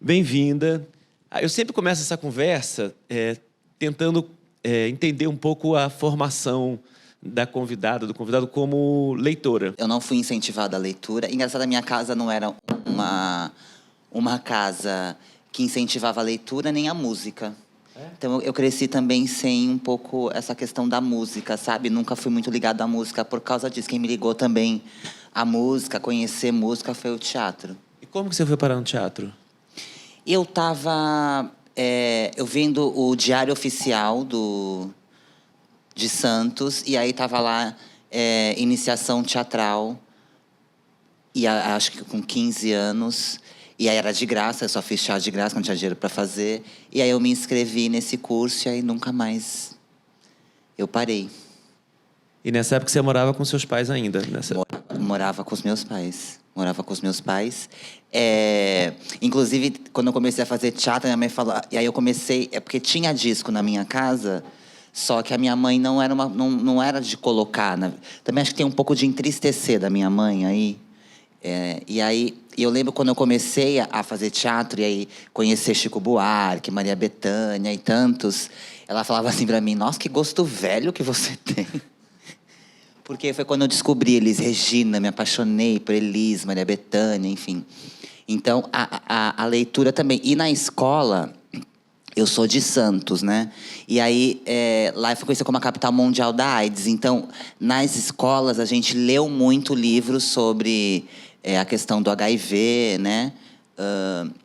bem-vinda. Eu sempre começo essa conversa tentando entender um pouco a formação da convidada, do convidado como leitora. Eu não fui incentivada à leitura. Engraçado, a minha casa não era uma casa que incentivava a leitura nem a música. Então eu cresci também sem um pouco essa questão da música, sabe? Nunca fui muito ligado à música por causa disso. Quem me ligou também à música, conhecer música, foi o teatro. E como que você foi parar no teatro? Eu estava eu vendo o Diário Oficial de Santos, e aí estava lá iniciação teatral, e acho que com 15 anos. E aí era de graça, eu só fiz teatro de graça, não tinha dinheiro para fazer. E aí eu me inscrevi nesse curso e aí nunca mais eu parei. E nessa época você morava com seus pais ainda? Morava com os meus pais. Morava com os meus pais. Inclusive, quando eu comecei a fazer teatro, minha mãe falou... E aí eu comecei... porque tinha disco na minha casa, só que a minha mãe não era de colocar. Também acho que tem um pouco de entristecer da minha mãe aí. E aí, eu lembro quando eu comecei a fazer teatro, e aí conhecer Chico Buarque, Maria Bethânia e tantos, ela falava assim pra mim: nossa, que gosto velho que você tem. Porque foi quando eu descobri Elis Regina, me apaixonei por Elis, Maria Bethânia, enfim. Então, a leitura também. E na escola, eu sou de Santos, né? E aí, lá eu fui conhecida como a capital mundial da AIDS. Então, nas escolas, a gente leu muito livros sobre a questão do HIV, né?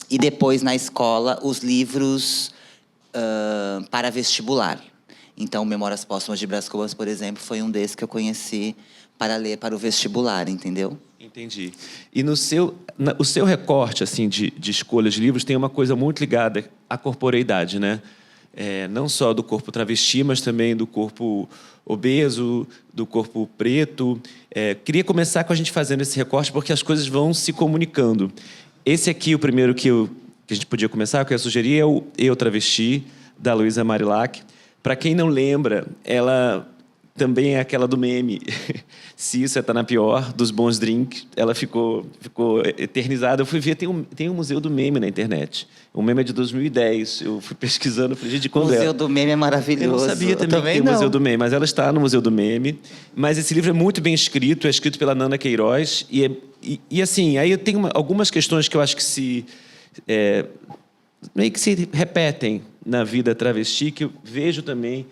E depois, na escola, os livros para vestibular. Então, Memórias Póstumas de Brás Cubas, por exemplo, foi um desses que eu conheci para ler para o vestibular, entendeu? Entendi. E o seu recorte assim, de escolhas de livros tem uma coisa muito ligada à corporeidade, né? Não só do corpo travesti, mas também do corpo obeso, do corpo preto. Queria começar com a gente fazendo esse recorte, porque as coisas vão se comunicando. Esse aqui, o primeiro que a gente podia começar, que eu ia sugerir, é o Eu Travesti, da Luísa Marilac. Para quem não lembra, ela também é aquela do meme. Se isso tá na pior, dos bons drinks. Ela ficou eternizada. Eu fui ver, tem um museu do meme na internet. O meme é de 2010. Eu fui pesquisando, falei, de quando O Museu do Meme é maravilhoso. Eu não sabia também que tem o Museu do Meme, mas ela está no Museu do Meme. Mas esse livro é muito bem escrito, é escrito pela Nana Queiroz. E assim, aí eu tenho algumas questões que eu acho que meio que se repetem na vida travesti, que eu vejo também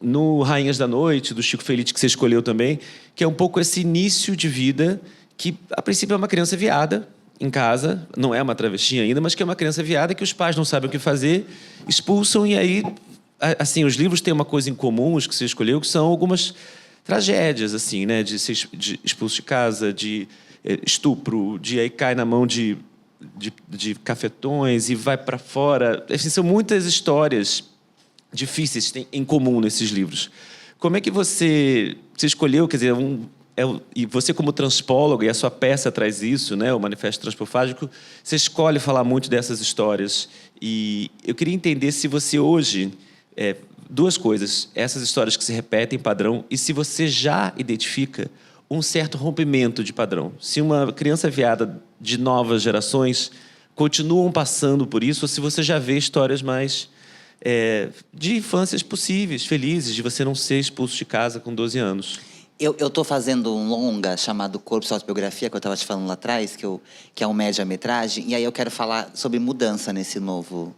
no Rainhas da Noite, do Chico Felitti, que você escolheu também, que é um pouco esse início de vida que, a princípio, é uma criança viada em casa, não é uma travesti ainda, mas que é uma criança viada que os pais não sabem o que fazer, expulsam, e aí, assim, os livros têm uma coisa em comum, os que você escolheu, que são algumas tragédias, assim, né, de ser expulso de casa, de estupro, de aí cai na mão de cafetões e vai para fora. Assim, são muitas histórias difíceis que tem em comum nesses livros. Como é que você escolheu, quer dizer, e você como transpólogo, e a sua peça traz isso, né, o Manifesto Transpofágico, você escolhe falar muito dessas histórias. E eu queria entender se você hoje, duas coisas, essas histórias que se repetem, padrão, e se você já identifica um certo rompimento de padrão. Se uma criança viada de novas gerações continuam passando por isso, ou se você já vê histórias mais de infâncias possíveis, felizes, de você não ser expulso de casa com 12 anos. Eu estou fazendo um longa chamado Corpo e Autobiografia, que eu estava te falando lá atrás, que é um média-metragem, e aí eu quero falar sobre mudança nesse novo,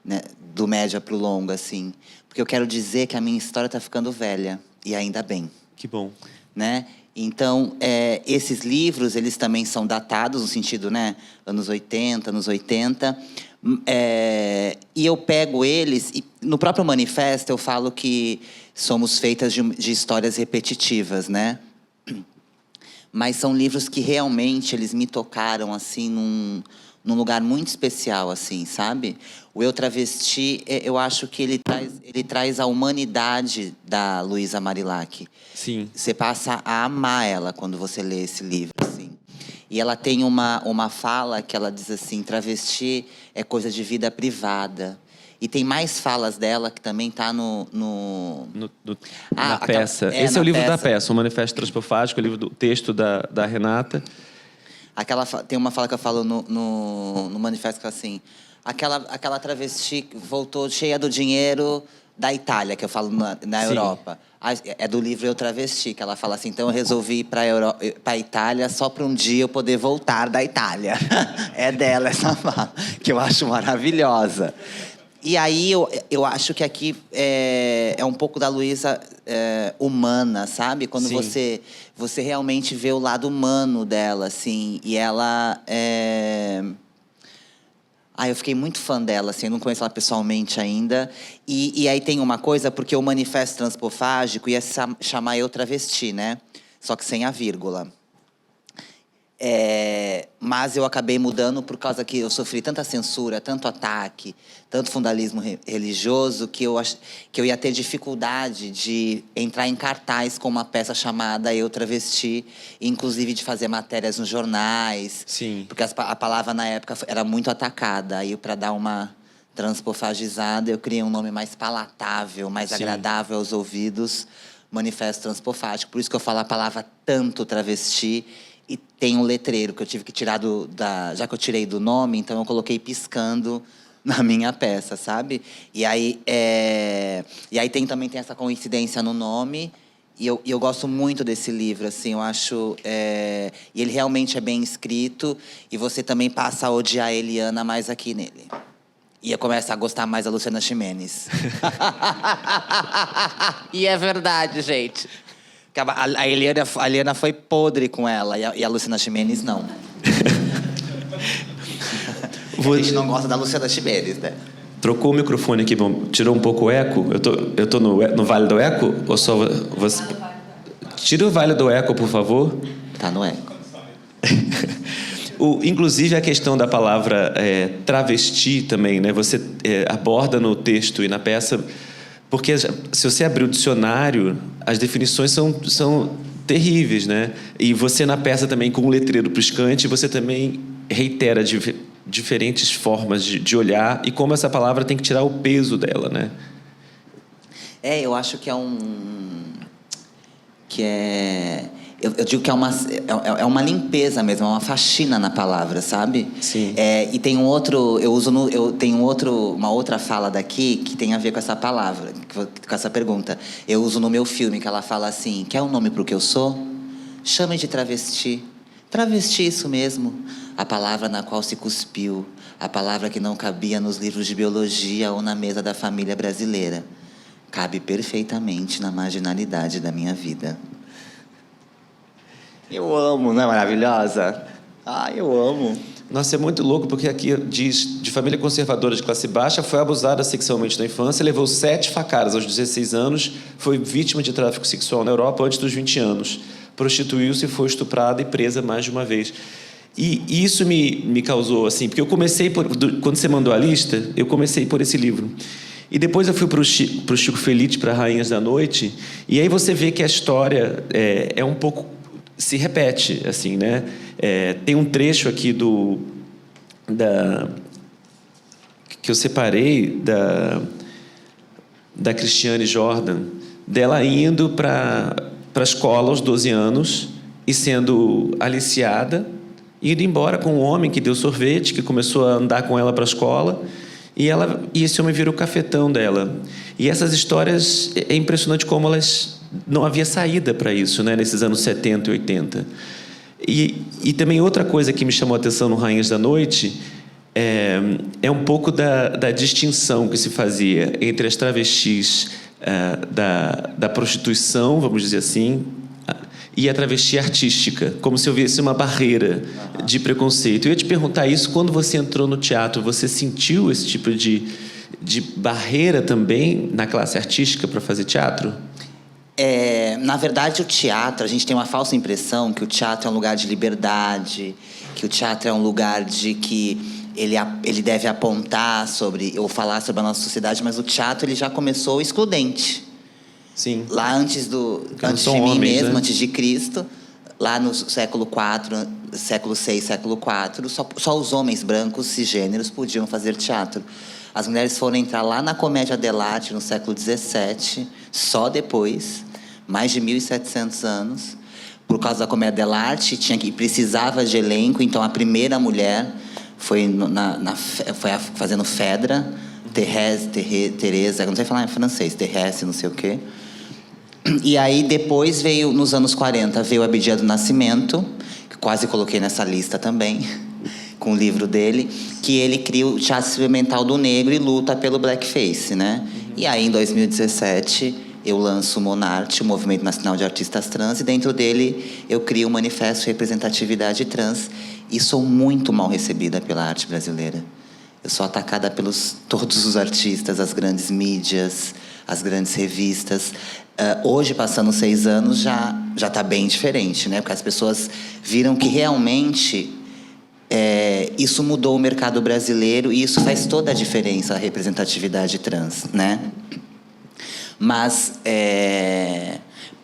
né, do média para o longa, assim. Porque eu quero dizer que a minha história está ficando velha, e ainda bem. Que bom. Né? Então, esses livros, eles também são datados, no sentido, né, anos 80, anos 80. E eu pego eles, e no próprio manifesto eu falo que somos feitas de histórias repetitivas, né? Mas são livros que realmente eles me tocaram, assim, num lugar muito especial, assim, sabe? O Eu Travesti, eu acho que ele traz a humanidade da Luísa Marilac. Sim. Você passa a amar ela quando você lê esse livro, assim. E ela tem uma fala que ela diz assim: travesti é coisa de vida privada. E tem mais falas dela que também está na peça. Esse é o livro da peça, o Manifesto Transpofágico, o livro do texto da Renata. Tem uma fala que eu falo no manifesto que é assim... Aquela travesti voltou cheia do dinheiro da Itália, que eu falo na Europa. É do livro Eu Travesti, que ela fala assim... Então eu resolvi ir pra Itália só para um dia eu poder voltar da Itália. É dela essa fala, que eu acho maravilhosa. E aí, eu acho que aqui é um pouco da Luísa humana, sabe? Quando você realmente vê o lado humano dela, assim. E ela... eu fiquei muito fã dela, assim. Eu não conheço ela pessoalmente ainda. E aí tem uma coisa, porque o Manifesto Transpofágico ia se chamar Eu Travesti, né? Só que sem a vírgula. Mas eu acabei mudando por causa que eu sofri tanta censura, tanto ataque, tanto fundamentalismo religioso, que eu ia ter dificuldade de entrar em cartaz com uma peça chamada Eu Travesti, inclusive de fazer matérias nos jornais. Sim. Porque a palavra, na época, era muito atacada. Aí, para dar uma transpofagizada, eu criei um nome mais palatável, mais agradável aos ouvidos, Manifesto Transpofágico. Por isso que eu falo a palavra tanto travesti. E tem um letreiro que eu tive que tirar já que eu tirei do nome, então eu coloquei piscando na minha peça, sabe? E aí também tem essa coincidência no nome. E eu gosto muito desse livro, assim, eu acho... E ele realmente é bem escrito. E você também passa a odiar a Eliana mais aqui nele. E eu começo a gostar mais da Luciana Gimenez. E é verdade, gente. A Eliana foi podre com ela e a Luciana Gimenez não. A gente não gosta da Luciana Gimenez, né? Trocou o microfone aqui, tirou um pouco o eco. Eu tô no Vale do Eco? Ou só você... Tira o Vale do Eco, por favor. Tá no eco. Inclusive, a questão da palavra travesti também, né? Você aborda no texto e na peça... Porque se você abrir o dicionário, as definições são terríveis, né? E você, na peça também, com um letreiro piscante, você também reitera diferentes formas de olhar e como essa palavra tem que tirar o peso dela, né? Eu acho que eu digo que é uma limpeza mesmo, é uma faxina na palavra, sabe? Sim. E tem uma outra fala daqui que tem a ver com essa palavra, com essa pergunta. Eu uso no meu filme, que ela fala assim: quer um nome pro que eu sou? Chame de travesti. Travesti, isso mesmo. A palavra na qual se cuspiu. A palavra que não cabia nos livros de biologia ou na mesa da família brasileira. Cabe perfeitamente na marginalidade da minha vida. Eu amo, não é maravilhosa? Eu amo. Nossa, é muito louco, porque aqui diz: de família conservadora de classe baixa, foi abusada sexualmente na infância, levou 7 facadas aos 16 anos, foi vítima de tráfico sexual na Europa antes dos 20 anos. Prostituiu-se, foi estuprada e presa mais de uma vez. E isso me causou, assim, porque eu comecei quando você mandou a lista, eu comecei por esse livro. E depois eu fui para o Chico Felitti, para Rainhas da Noite, e aí você vê que a história é um pouco... se repete, assim, né? Tem um trecho aqui que eu separei da Cristiane Jordan, dela indo para a escola aos 12 anos e sendo aliciada, indo embora com um homem que deu sorvete, que começou a andar com ela para a escola, e esse homem virou o cafetão dela. E essas histórias, é impressionante como elas... não havia saída para isso, né, nesses anos 70 e 80. E também outra coisa que me chamou a atenção no Rainhas da Noite é um pouco da distinção que se fazia entre as travestis da prostituição, vamos dizer assim, e a travesti artística, como se houvesse uma barreira de preconceito. Eu ia te perguntar isso: quando você entrou no teatro, você sentiu esse tipo de barreira também na classe artística para fazer teatro? Na verdade, o teatro, a gente tem uma falsa impressão que o teatro é um lugar de liberdade, que o teatro é um lugar de que ele deve apontar sobre ou falar sobre a nossa sociedade, mas o teatro ele já começou excludente. Sim. Lá antes de mim mesmo, né? Antes de Cristo, lá no século IV, século VI, século IV, só os homens brancos cisgêneros podiam fazer teatro. As mulheres foram entrar lá na comédia dell'arte no século XVII, só depois, mais de 1.700 anos, por causa da comédia dell'arte, precisava de elenco, então a primeira mulher foi, fazendo Fedra, Teresa, não sei falar em francês, Thérèse, não sei o quê. E aí depois veio, nos anos 40, veio Abdias do Nascimento, que quase coloquei nessa lista também, com o livro dele, que ele cria o teatro experimental do negro e luta pelo blackface, né? E aí, em 2017, eu lanço o Monarte, o Movimento Nacional de Artistas Trans, e dentro dele eu crio o Manifesto de Representatividade Trans, e sou muito mal recebida pela arte brasileira. Eu sou atacada pelos todos os artistas, as grandes mídias, as grandes revistas. Hoje, passando 6 anos, já está bem diferente, né? Porque as pessoas viram que realmente isso mudou o mercado brasileiro e isso faz toda a diferença, a representatividade trans, né? Mas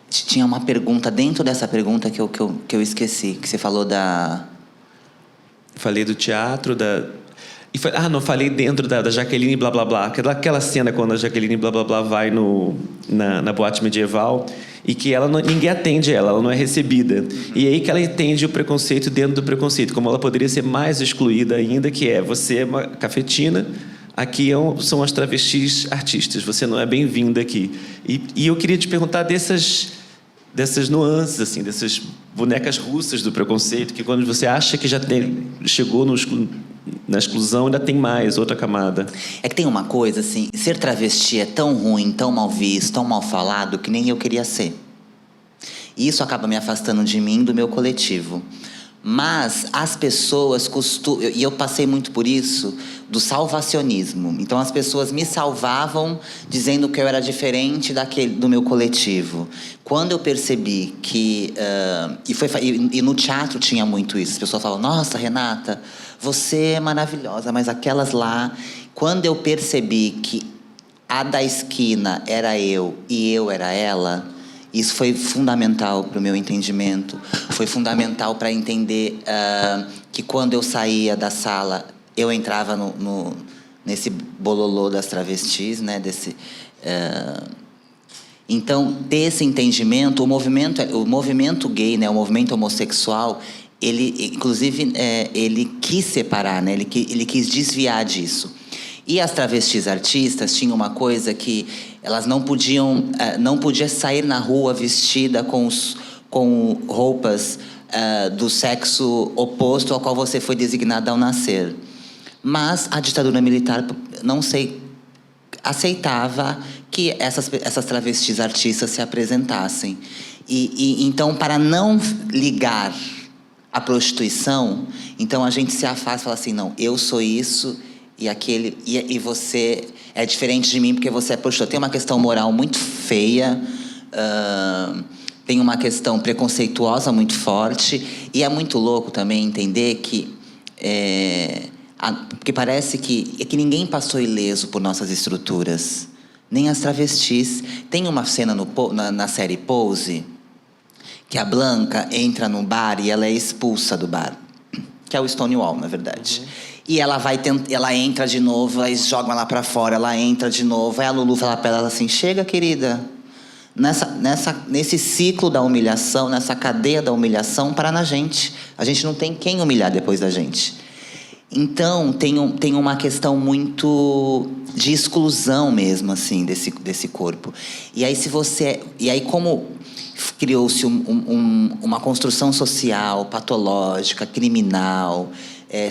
tinha uma pergunta dentro dessa pergunta que eu esqueci, que você falou da... Falei do teatro, não, falei dentro da Jaqueline blá blá blá. Aquela cena quando a Jaqueline blá blá blá vai na boate medieval e que ninguém atende ela não é recebida. E aí que ela entende o preconceito dentro do preconceito, como ela poderia ser mais excluída ainda, que você é uma cafetina, aqui são as travestis artistas, você não é bem-vinda aqui. E eu queria te perguntar dessas nuances, assim, dessas bonecas russas do preconceito, que quando você acha que já chegou na exclusão, ainda tem mais, outra camada. É que tem uma coisa, assim, ser travesti é tão ruim, tão mal visto, tão mal falado, que nem eu queria ser. E isso acaba me afastando de mim, do meu coletivo. Mas as pessoas costumam... E eu passei muito por isso, do salvacionismo. Então, as pessoas me salvavam dizendo que eu era diferente do meu coletivo. Quando eu percebi que... E no teatro tinha muito isso. As pessoas falavam, nossa, Renata, você é maravilhosa, mas aquelas lá... Quando eu percebi que a da esquina era eu e eu era ela... Isso foi fundamental para o meu entendimento. Foi fundamental para entender que quando eu saía da sala, eu entrava nesse bololô das travestis, né? Então, desse entendimento, o movimento gay, né? O movimento homossexual, ele, inclusive, ele quis separar, né? Ele quis desviar disso. E as travestis artistas tinham uma coisa que elas não podiam sair na rua vestida com roupas do sexo oposto ao qual você foi designada ao nascer. Mas a ditadura militar, não sei, aceitava que essas travestis artistas se apresentassem. Então, para não ligar a prostituição, então a gente se afasta e fala assim, não, eu sou isso... E você é diferente de mim porque você é prostituta. Tem uma questão moral muito feia, tem uma questão preconceituosa muito forte, e é muito louco também entender que porque parece que ninguém passou ileso por nossas estruturas, nem as travestis. Tem uma cena na série Pose que a Blanca entra no bar e ela é expulsa do bar, que é o Stonewall, na verdade. E ela entra de novo, aí jogam ela pra fora, ela entra de novo. Aí a Lulu fala pra ela assim, chega, querida. Nesse ciclo da humilhação, nessa cadeia da humilhação, para na gente. A gente não tem quem humilhar depois da gente. Então, tem uma questão muito de exclusão mesmo, assim, desse corpo. E aí, como criou-se uma construção social, patológica, criminal...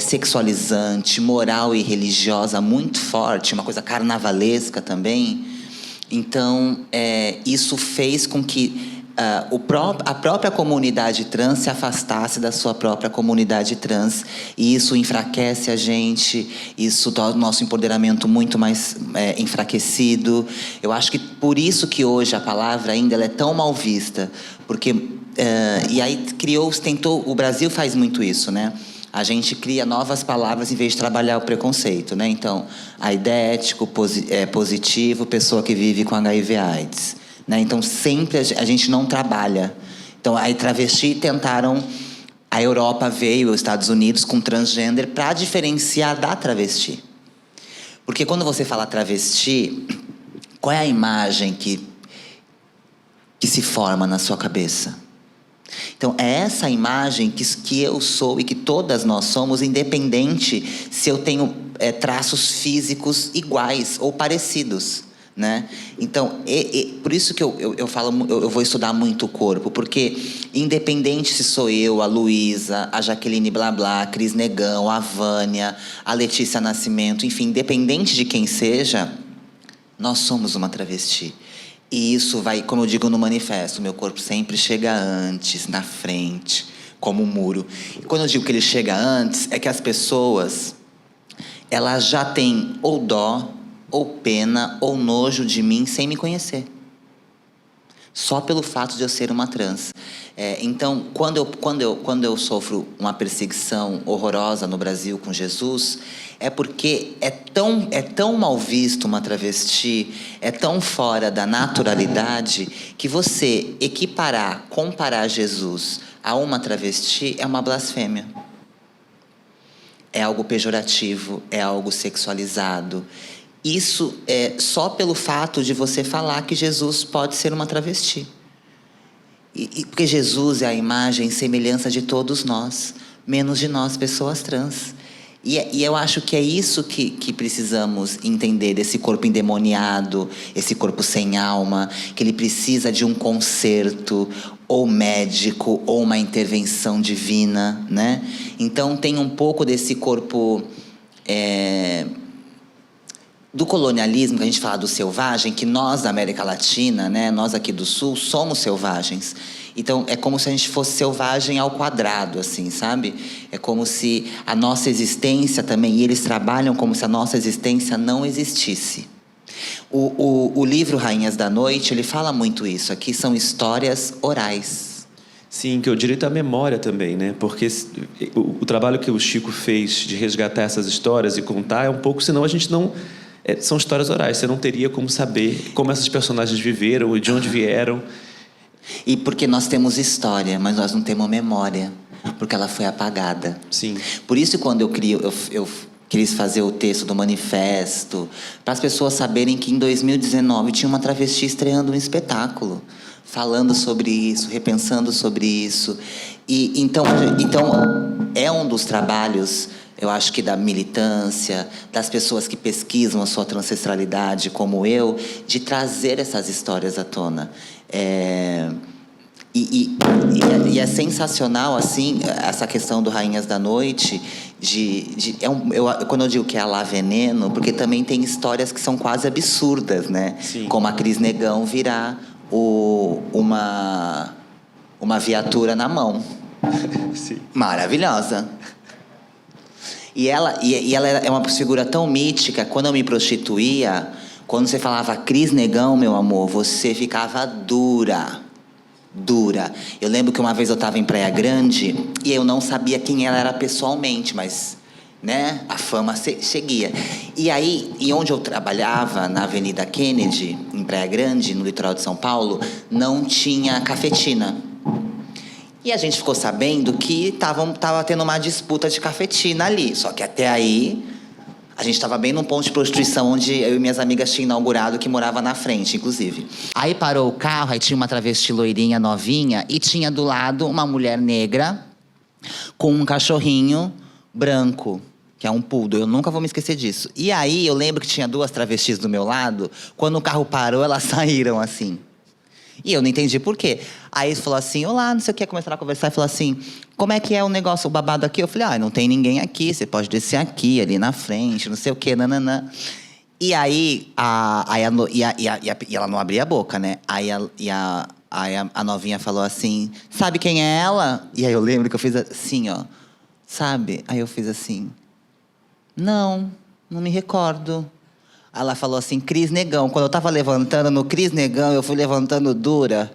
sexualizante, moral e religiosa muito forte, uma coisa carnavalesca também. Então, isso fez com que a própria comunidade trans se afastasse da sua própria comunidade trans. E isso enfraquece a gente, isso torna o nosso empoderamento muito mais enfraquecido. Eu acho que por isso que hoje a palavra ainda ela é tão mal vista. Porque, e aí o Brasil faz muito isso, né? A gente cria novas palavras em vez de trabalhar o preconceito, né? Então, aidético, positivo, pessoa que vive com HIV/AIDS, né? Então, sempre a gente não trabalha. Então, aí travesti tentaram... A Europa veio, os Estados Unidos, com transgênero para diferenciar da travesti. Porque quando você fala travesti, qual é a imagem que se forma na sua cabeça? Então, é essa imagem que eu sou e que todas nós somos, independente se eu tenho traços físicos iguais ou parecidos, né? Então, por isso que eu falo, eu vou estudar muito o corpo, porque independente se sou eu, a Luísa, a Jaqueline Blá Blá, a Cris Negão, a Vânia, a Letícia Nascimento, enfim, independente de quem seja, nós somos uma travesti. E isso vai, como eu digo no manifesto, meu corpo sempre chega antes, na frente, como um muro. E quando eu digo que ele chega antes, é que as pessoas, elas já têm ou dó, ou pena, ou nojo de mim sem me conhecer. Só pelo fato de eu ser uma trans. Então, quando eu sofro uma perseguição horrorosa no Brasil com Jesus, é porque é tão mal visto uma travesti, é tão fora da naturalidade, que você comparar Jesus a uma travesti é uma blasfêmia. É algo pejorativo, é algo sexualizado. Isso é só pelo fato de você falar que Jesus pode ser uma travesti. Porque Jesus é a imagem e semelhança de todos nós, menos de nós, pessoas trans. E eu acho que é isso que precisamos entender desse corpo endemoniado, esse corpo sem alma, que ele precisa de um conserto, ou médico, ou uma intervenção divina, né? Então tem um pouco desse corpo do colonialismo, que a gente fala do selvagem, que nós da América Latina, né, nós aqui do Sul, somos selvagens. Então, é como se a gente fosse selvagem ao quadrado, assim, sabe? É como se a nossa existência também, e eles trabalham como se a nossa existência não existisse. O livro Rainhas da Noite, ele fala muito isso. Aqui são histórias orais. Sim, que é o direito à memória também, né? Porque o trabalho que o Chico fez de resgatar essas histórias e contar é um pouco, senão a gente não... são histórias orais, você não teria como saber como essas personagens viveram e de onde vieram. E porque nós temos história, mas nós não temos memória, porque ela foi apagada. Sim. Por isso, quando eu quis fazer o texto do manifesto, para as pessoas saberem que em 2019 tinha uma travesti estreando um espetáculo, falando sobre isso, repensando sobre isso. E então é um dos trabalhos, eu acho que da militância, das pessoas que pesquisam a sua ancestralidade, como eu, de trazer essas histórias à tona. E é sensacional, assim, essa questão do Rainhas da Noite, quando eu digo que é a lá veneno, porque também tem histórias que são quase absurdas, né? Sim. Como a Cris Negão virar uma viatura na mão. Sim. Maravilhosa. E ela é uma figura tão mítica. Quando eu me prostituía, quando você falava Cris Negão, meu amor, você ficava dura. Eu lembro que uma vez eu estava em Praia Grande e eu não sabia quem ela era pessoalmente, mas, né, a fama seguia. E aí, onde eu trabalhava, na Avenida Kennedy, em Praia Grande, no litoral de São Paulo, não tinha cafetina. E a gente ficou sabendo que tava tendo uma disputa de cafetina ali. Só que até aí, a gente estava bem num ponto de prostituição onde eu e minhas amigas tinham inaugurado, que morava na frente, inclusive. Aí parou o carro, aí tinha uma travesti loirinha, novinha, e tinha do lado uma mulher negra com um cachorrinho branco, que é um poodle. Eu nunca vou me esquecer disso. E aí, eu lembro que tinha duas travestis do meu lado. Quando o carro parou, elas saíram assim. E eu não entendi por quê. Aí ele falou assim, olá, não sei o que, começaram a conversar e falou assim, como é que é o negócio, o babado aqui? Eu falei, não tem ninguém aqui, você pode descer aqui, ali na frente, não sei o que, nananã. E aí, e ela não abria a boca, né? Aí a novinha falou assim, sabe quem é ela? E aí eu lembro que eu fiz assim, ó, sabe? Aí eu fiz assim, não me recordo. Ela falou assim, Cris Negão. Quando eu tava levantando no Cris Negão, eu fui levantando dura.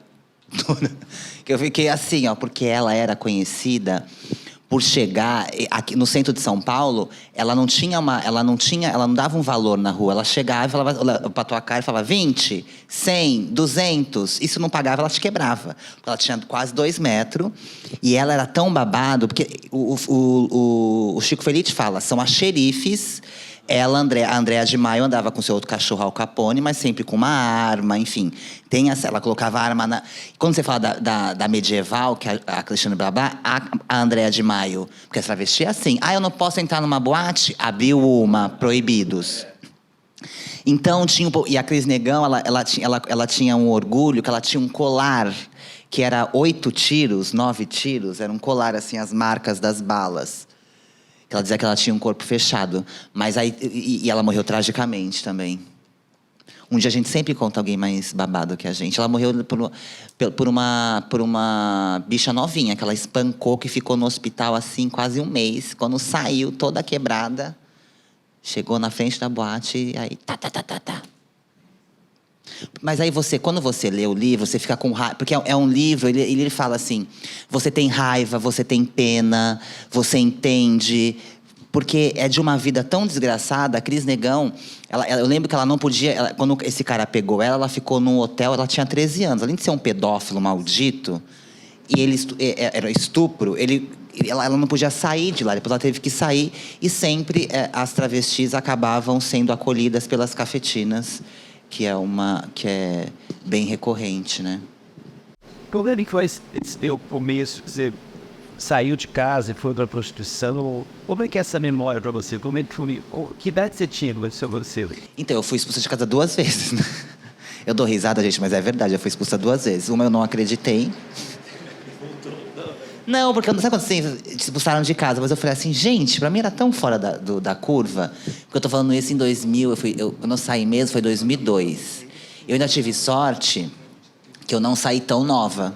Que eu fiquei assim, ó, porque ela era conhecida por chegar aqui no centro de São Paulo, ela não dava um valor na rua. Ela chegava e falava pra tua cara e falava 20, 100, 200. Isso não pagava, ela te quebrava. Porque ela tinha quase 2 metros. E ela era tão babado, porque o Chico Felitti fala, são as xerifes A Andréa de Maio andava com seu outro cachorro Al Capone, mas sempre com uma arma, enfim. Ela colocava a arma na... Quando você fala da medieval, que é a Cristiane Blabla, a Andréa de Maio, porque essa travesti é assim. Eu não posso entrar numa boate? Abriu uma, proibidos. Então, e a Cris Negão, ela tinha um orgulho, que ela tinha um colar, que era 8 tiros, 9 tiros, era um colar, assim, as marcas das balas. Ela dizia que ela tinha um corpo fechado. Mas aí... E ela morreu tragicamente também. Um dia a gente sempre conta alguém mais babado que a gente. Ela morreu por uma bicha novinha, que ela espancou, que ficou no hospital, assim, quase um mês. Quando saiu, toda quebrada, chegou na frente da boate e aí... Tá. Mas aí quando você lê o livro, você fica com raiva. Porque é um livro, ele fala assim... Você tem raiva, você tem pena, você entende. Porque é de uma vida tão desgraçada. A Cris Negão, eu lembro que ela não podia... quando esse cara pegou ela ficou num hotel, ela tinha 13 anos. Além de ser um pedófilo maldito, e ele era estupro, ela não podia sair de lá. Depois ela teve que sair. E sempre as travestis acabavam sendo acolhidas pelas cafetinas, que é bem recorrente, né? Como é que foi esse teu começo? Você saiu de casa e foi para a prostituição? Como é que é essa memória para você? Como é que foi? Que idade você tinha quando você? Então, eu fui expulsa de casa 2 vezes, né? Eu dou risada, gente, mas é verdade. Eu fui expulsa 2 vezes. Uma eu não acreditei. Não, porque sabe quando assim, te expulsaram de casa? Mas eu falei assim, gente, pra mim era tão fora da curva. Porque eu tô falando isso em 2000, eu não saí mesmo, foi 2002. Eu ainda tive sorte que eu não saí tão nova.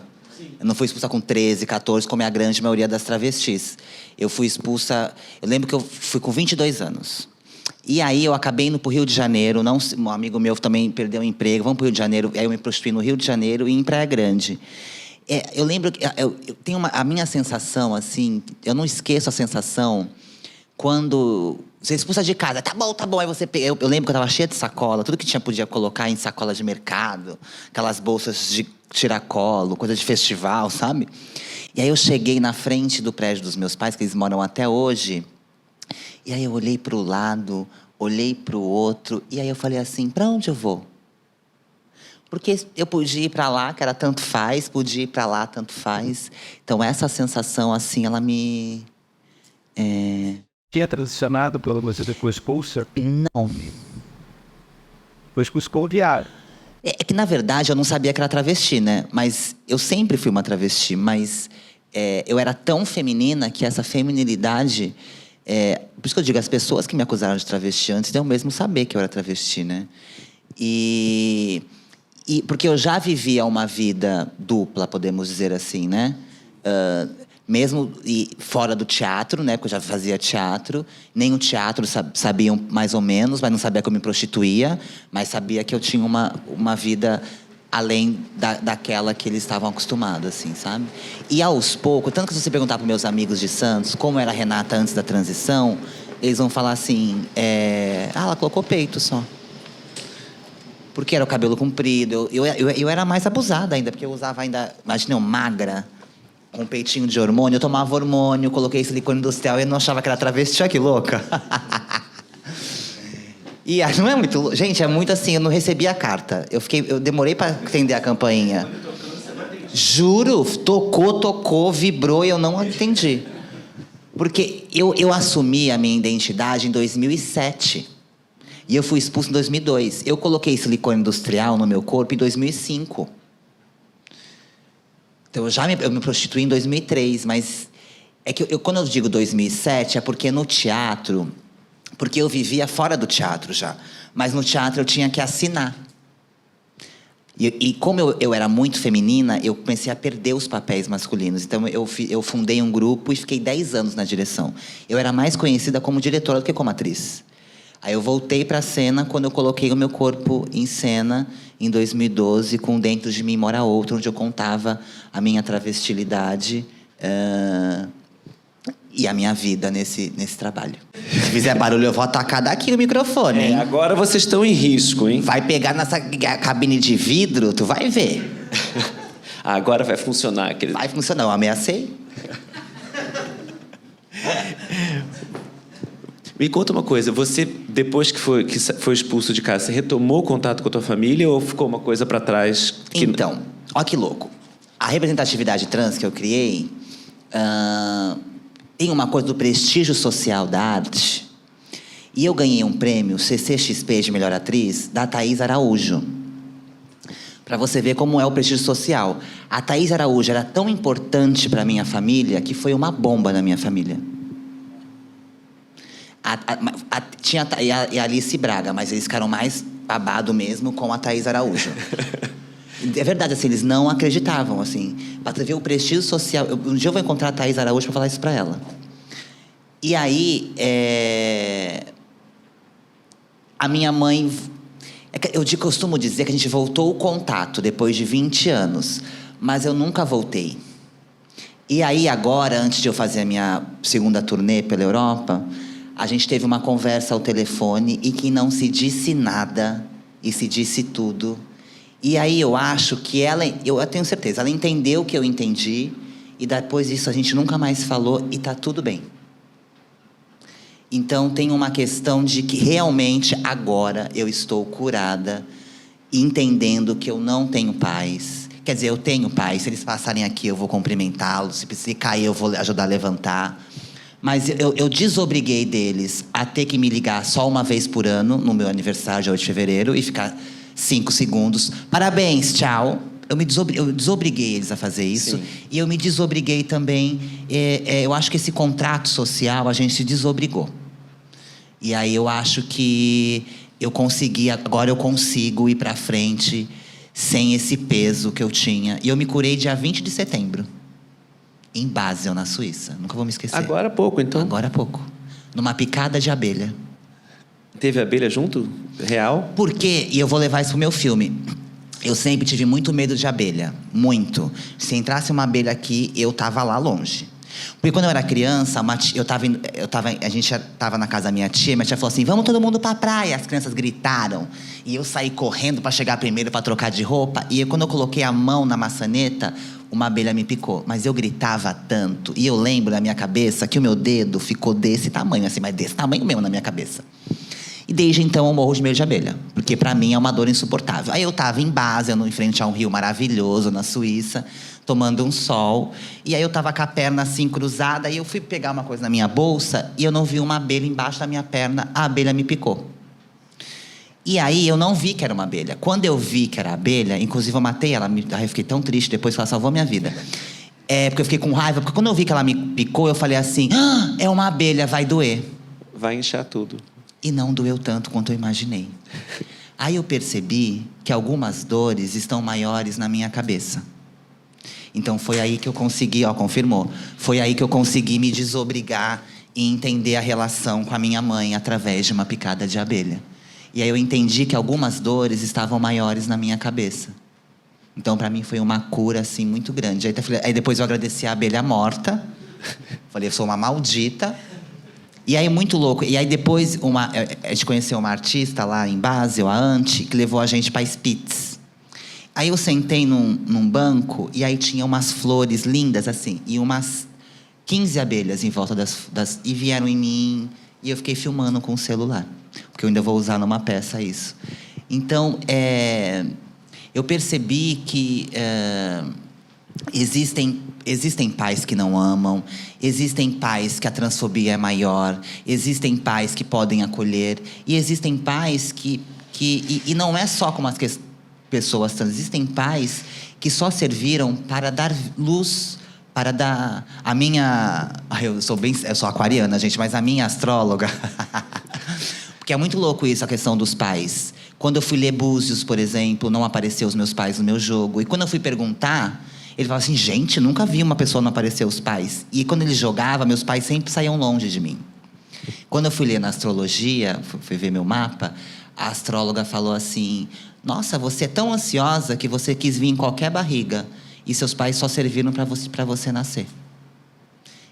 Eu não fui expulsa com 13, 14, como é a grande maioria das travestis. Eu fui expulsa... Eu lembro que eu fui com 22 anos. E aí eu acabei indo pro Rio de Janeiro. Um amigo meu também perdeu o emprego. Vamos pro Rio de Janeiro. Aí eu me prostituí no Rio de Janeiro e em Praia Grande. Eu lembro que eu tenho a minha sensação, assim, eu não esqueço a sensação quando você expulsa de casa, tá bom, aí você pega. Eu lembro que eu tava cheia de sacola, tudo que podia colocar em sacola de mercado, aquelas bolsas de tiracolo, coisa de festival, sabe? E aí eu cheguei na frente do prédio dos meus pais, que eles moram até hoje, e aí eu olhei pro lado, olhei pro outro, e aí eu falei assim, pra onde eu vou? Porque eu podia ir para lá, que era tanto faz, podia ir para lá, tanto faz. Então, essa sensação, assim, ela me... Tinha transicionado pela você depois expulsa? Não. Depois expulsou o diário. É que, na verdade, eu não sabia que era travesti, né? Mas eu sempre fui uma travesti. Mas eu era tão feminina que essa feminilidade... por isso que eu digo, as pessoas que me acusaram de travesti antes, eu mesmo saber que eu era travesti, né? Porque eu já vivia uma vida dupla, podemos dizer assim, né? Mesmo fora do teatro, né? Porque eu já fazia teatro. Nem o teatro sabiam mais ou menos, mas não sabia que eu me prostituía. Mas sabia que eu tinha uma vida além daquela que eles estavam acostumados, assim, sabe? E aos poucos, tanto que se você perguntar para meus amigos de Santos como era a Renata antes da transição, eles vão falar assim, ela colocou peito só. Porque era o cabelo comprido. Eu era mais abusada ainda, porque eu usava ainda... Imagina, eu magra, com um peitinho de hormônio. Eu tomava hormônio, coloquei silicone industrial e eu não achava que era travesti. Olha que louca. E não é muito... Gente, é muito assim, eu não recebi a carta. Eu demorei para atender a campainha. Juro, tocou, vibrou e eu não entendi. Porque eu assumi a minha identidade em 2007. E eu fui expulso em 2002. Eu coloquei silicone industrial no meu corpo em 2005. Então, eu me prostituí em 2003. Mas é que quando eu digo 2007, é porque no teatro... Porque eu vivia fora do teatro já. Mas no teatro eu tinha que assinar. E como eu era muito feminina, eu comecei a perder os papéis masculinos. Então, eu fundei um grupo e fiquei 10 anos na direção. Eu era mais conhecida como diretora do que como atriz. Aí eu voltei para a cena quando eu coloquei o meu corpo em cena em 2012 com Dentro de Mim Mora Outro, onde eu contava a minha travestilidade e a minha vida nesse trabalho. Se fizer barulho, eu vou atacar daqui o microfone, hein? Agora vocês estão em risco, hein? Vai pegar nessa cabine de vidro, tu vai ver. Agora vai funcionar. Vai funcionar, eu ameacei. Me conta uma coisa, você, depois que foi expulso de casa, você retomou o contato com a tua família ou ficou uma coisa para trás? Então, ó que louco. A representatividade trans que eu criei tem uma coisa do prestígio social da arte. E eu ganhei um prêmio CCXP de melhor atriz da Thaís Araújo. Para você ver como é o prestígio social. A Thaís Araújo era tão importante para minha família que foi uma bomba na minha família. Tinha a Alice Braga, mas eles ficaram mais babado mesmo com a Thaís Araújo. É verdade, assim, eles não acreditavam, assim. Para você ver o prestígio social... Um dia eu vou encontrar a Thaís Araújo para falar isso para ela. E aí, a minha mãe... Eu costumo dizer que a gente voltou o contato depois de 20 anos. Mas eu nunca voltei. E aí, agora, antes de eu fazer a minha segunda turnê pela Europa, a gente teve uma conversa ao telefone e que não se disse nada e se disse tudo. E aí eu acho que eu tenho certeza, ela entendeu o que eu entendi e depois disso a gente nunca mais falou e tá tudo bem. Então tem uma questão de que realmente agora eu estou curada, entendendo que eu não tenho pais. Quer dizer, eu tenho pais, se eles passarem aqui eu vou cumprimentá-los, se cair eu vou ajudar a levantar. Mas eu desobriguei deles a ter que me ligar só uma vez por ano, no meu aniversário de 8 de fevereiro, e ficar 5 segundos. Parabéns, tchau. Eu desobriguei eles a fazer isso. Sim. E eu me desobriguei também. Eu acho que esse contrato social a gente se desobrigou. E aí eu acho que agora eu consigo ir pra frente sem esse peso que eu tinha. E eu me curei dia 20 de setembro. Em Basel, na Suíça. Nunca vou me esquecer. Agora há pouco, então? Agora há pouco. Numa picada de abelha. Teve abelha junto? Real? Por quê? E eu vou levar isso pro meu filme. Eu sempre tive muito medo de abelha. Muito. Se entrasse uma abelha aqui, eu tava lá longe. Porque quando eu era criança, a gente tava na casa da minha tia falou assim, vamos todo mundo pra praia. As crianças gritaram. E eu saí correndo pra chegar primeiro pra trocar de roupa. E quando eu coloquei a mão na maçaneta, uma abelha me picou. Mas eu gritava tanto. E eu lembro na minha cabeça que o meu dedo ficou desse tamanho, assim, mas desse tamanho mesmo na minha cabeça. E desde então eu morro de medo de abelha. Porque pra mim é uma dor insuportável. Aí eu tava em Basel, em frente a um rio maravilhoso na Suíça, tomando um sol. E aí eu tava com a perna assim cruzada. E eu fui pegar uma coisa na minha bolsa e eu não vi uma abelha embaixo da minha perna. A abelha me picou. E aí eu não vi que era uma abelha. Quando eu vi que era abelha, inclusive eu matei ela. Eu fiquei tão triste depois que ela salvou a minha vida. Porque eu fiquei com raiva. Porque quando eu vi que ela me picou, eu falei assim, é uma abelha, vai doer. Vai inchar tudo. E não doeu tanto quanto eu imaginei. Aí eu percebi que algumas dores estão maiores na minha cabeça. Então foi aí que eu consegui, confirmou. Foi aí que eu consegui me desobrigar e entender a relação com a minha mãe através de uma picada de abelha. E aí eu entendi que algumas dores estavam maiores na minha cabeça. Então pra mim foi uma cura assim muito grande. Aí depois eu agradeci a abelha morta. Falei, eu sou uma maldita. E aí, muito louco. E aí, depois, a gente conheceu uma artista lá em Basel, a Ante, que levou a gente para Spitz. Aí eu sentei num banco e aí tinha umas flores lindas, assim. E umas 15 abelhas em volta e vieram em mim. E eu fiquei filmando com o celular. Porque eu ainda vou usar numa peça isso. Então, eu percebi que existem pais que não amam, existem pais que a transfobia é maior, existem pais que podem acolher, e existem pais que não é só com as pessoas trans, existem pais que só serviram para dar luz, para dar... Eu sou aquariana, gente, mas a minha astróloga... Porque é muito louco isso, a questão dos pais. Quando eu fui ler Búzios, por exemplo, não apareceu os meus pais no meu jogo. E quando eu fui perguntar... Ele falava assim, gente, nunca vi uma pessoa não aparecer os pais. E quando ele jogava, meus pais sempre saíam longe de mim. Quando eu fui ler na astrologia, fui ver meu mapa, a astróloga falou assim, nossa, você é tão ansiosa que você quis vir em qualquer barriga. E seus pais só serviram para você nascer.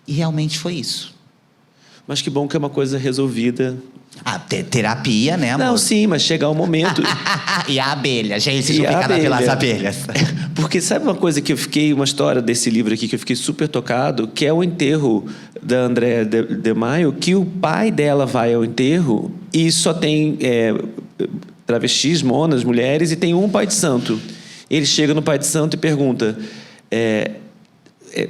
E realmente foi isso. Mas que bom que é uma coisa resolvida. Terapia, né, amor? Não, sim, mas chegar um momento... E a abelha, gente, picada pelas abelhas. Porque sabe uma coisa que eu fiquei... Uma história desse livro aqui que eu fiquei super tocado, que é o enterro da Andréa de Maio, que o pai dela vai ao enterro e só tem travestis, monas, mulheres, e tem um pai de santo. Ele chega no pai de santo e pergunta...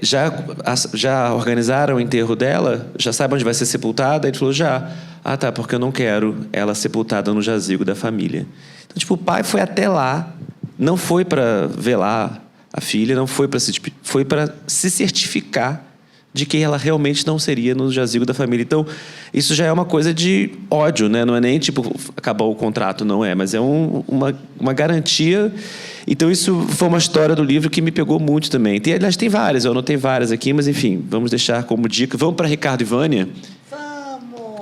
Já organizaram o enterro dela? Já sabe onde vai ser sepultada? Ele falou, já. Ah, tá, porque eu não quero ela sepultada no jazigo da família. Então, tipo, o pai foi até lá, não foi para velar a filha, não foi para foi para se certificar de que ela realmente não seria no jazigo da família. Então, isso já é uma coisa de ódio, né? Não é nem, tipo, acabar o contrato, não é. Mas é uma garantia. Então, isso foi uma história do livro que me pegou muito também. Aliás, tem várias, eu anotei várias aqui, mas, enfim, vamos deixar como dica. Vamos para Ricardo e Vânia,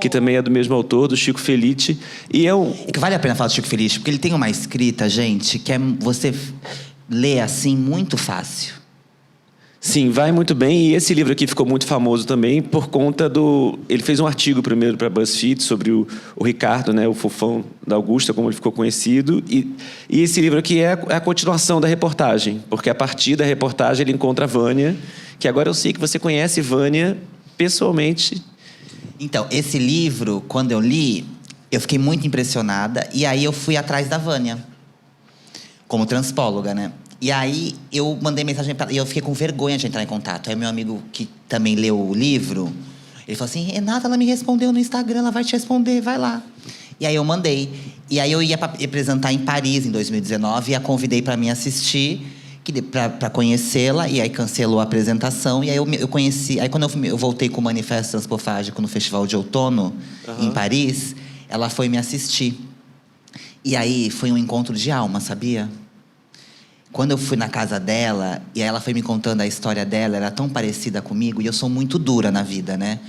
que também é do mesmo autor, do Chico Felitti. E É que vale a pena falar do Chico Felitti, porque ele tem uma escrita, gente, que você lê assim muito fácil. Sim, vai muito bem. E esse livro aqui ficou muito famoso também por conta do... Ele fez um artigo primeiro para a BuzzFeed sobre o Ricardo, né, o fofão da Augusta, como ele ficou conhecido. E esse livro aqui é a continuação da reportagem, porque a partir da reportagem ele encontra a Vânia, que agora eu sei que você conhece Vânia pessoalmente. Então, esse livro, quando eu li, eu fiquei muito impressionada. E aí eu fui atrás da Vânia, como transpóloga, né? E aí, eu mandei mensagem pra ela, e eu fiquei com vergonha de entrar em contato. Aí, meu amigo, que também leu o livro, ele falou assim, Renata, ela me respondeu no Instagram, ela vai te responder, vai lá. E aí, eu mandei. E aí, eu ia apresentar em Paris, em 2019, e a convidei para mim assistir, para conhecê-la, e aí cancelou a apresentação. E aí, eu conheci... Aí, quando eu voltei com o Manifesto Transpofágico no Festival de Outono, em Paris, ela foi me assistir. E aí, foi um encontro de alma, sabia? Quando eu fui na casa dela, e aí ela foi me contando a história dela, era tão parecida comigo, e eu sou muito dura na vida, né?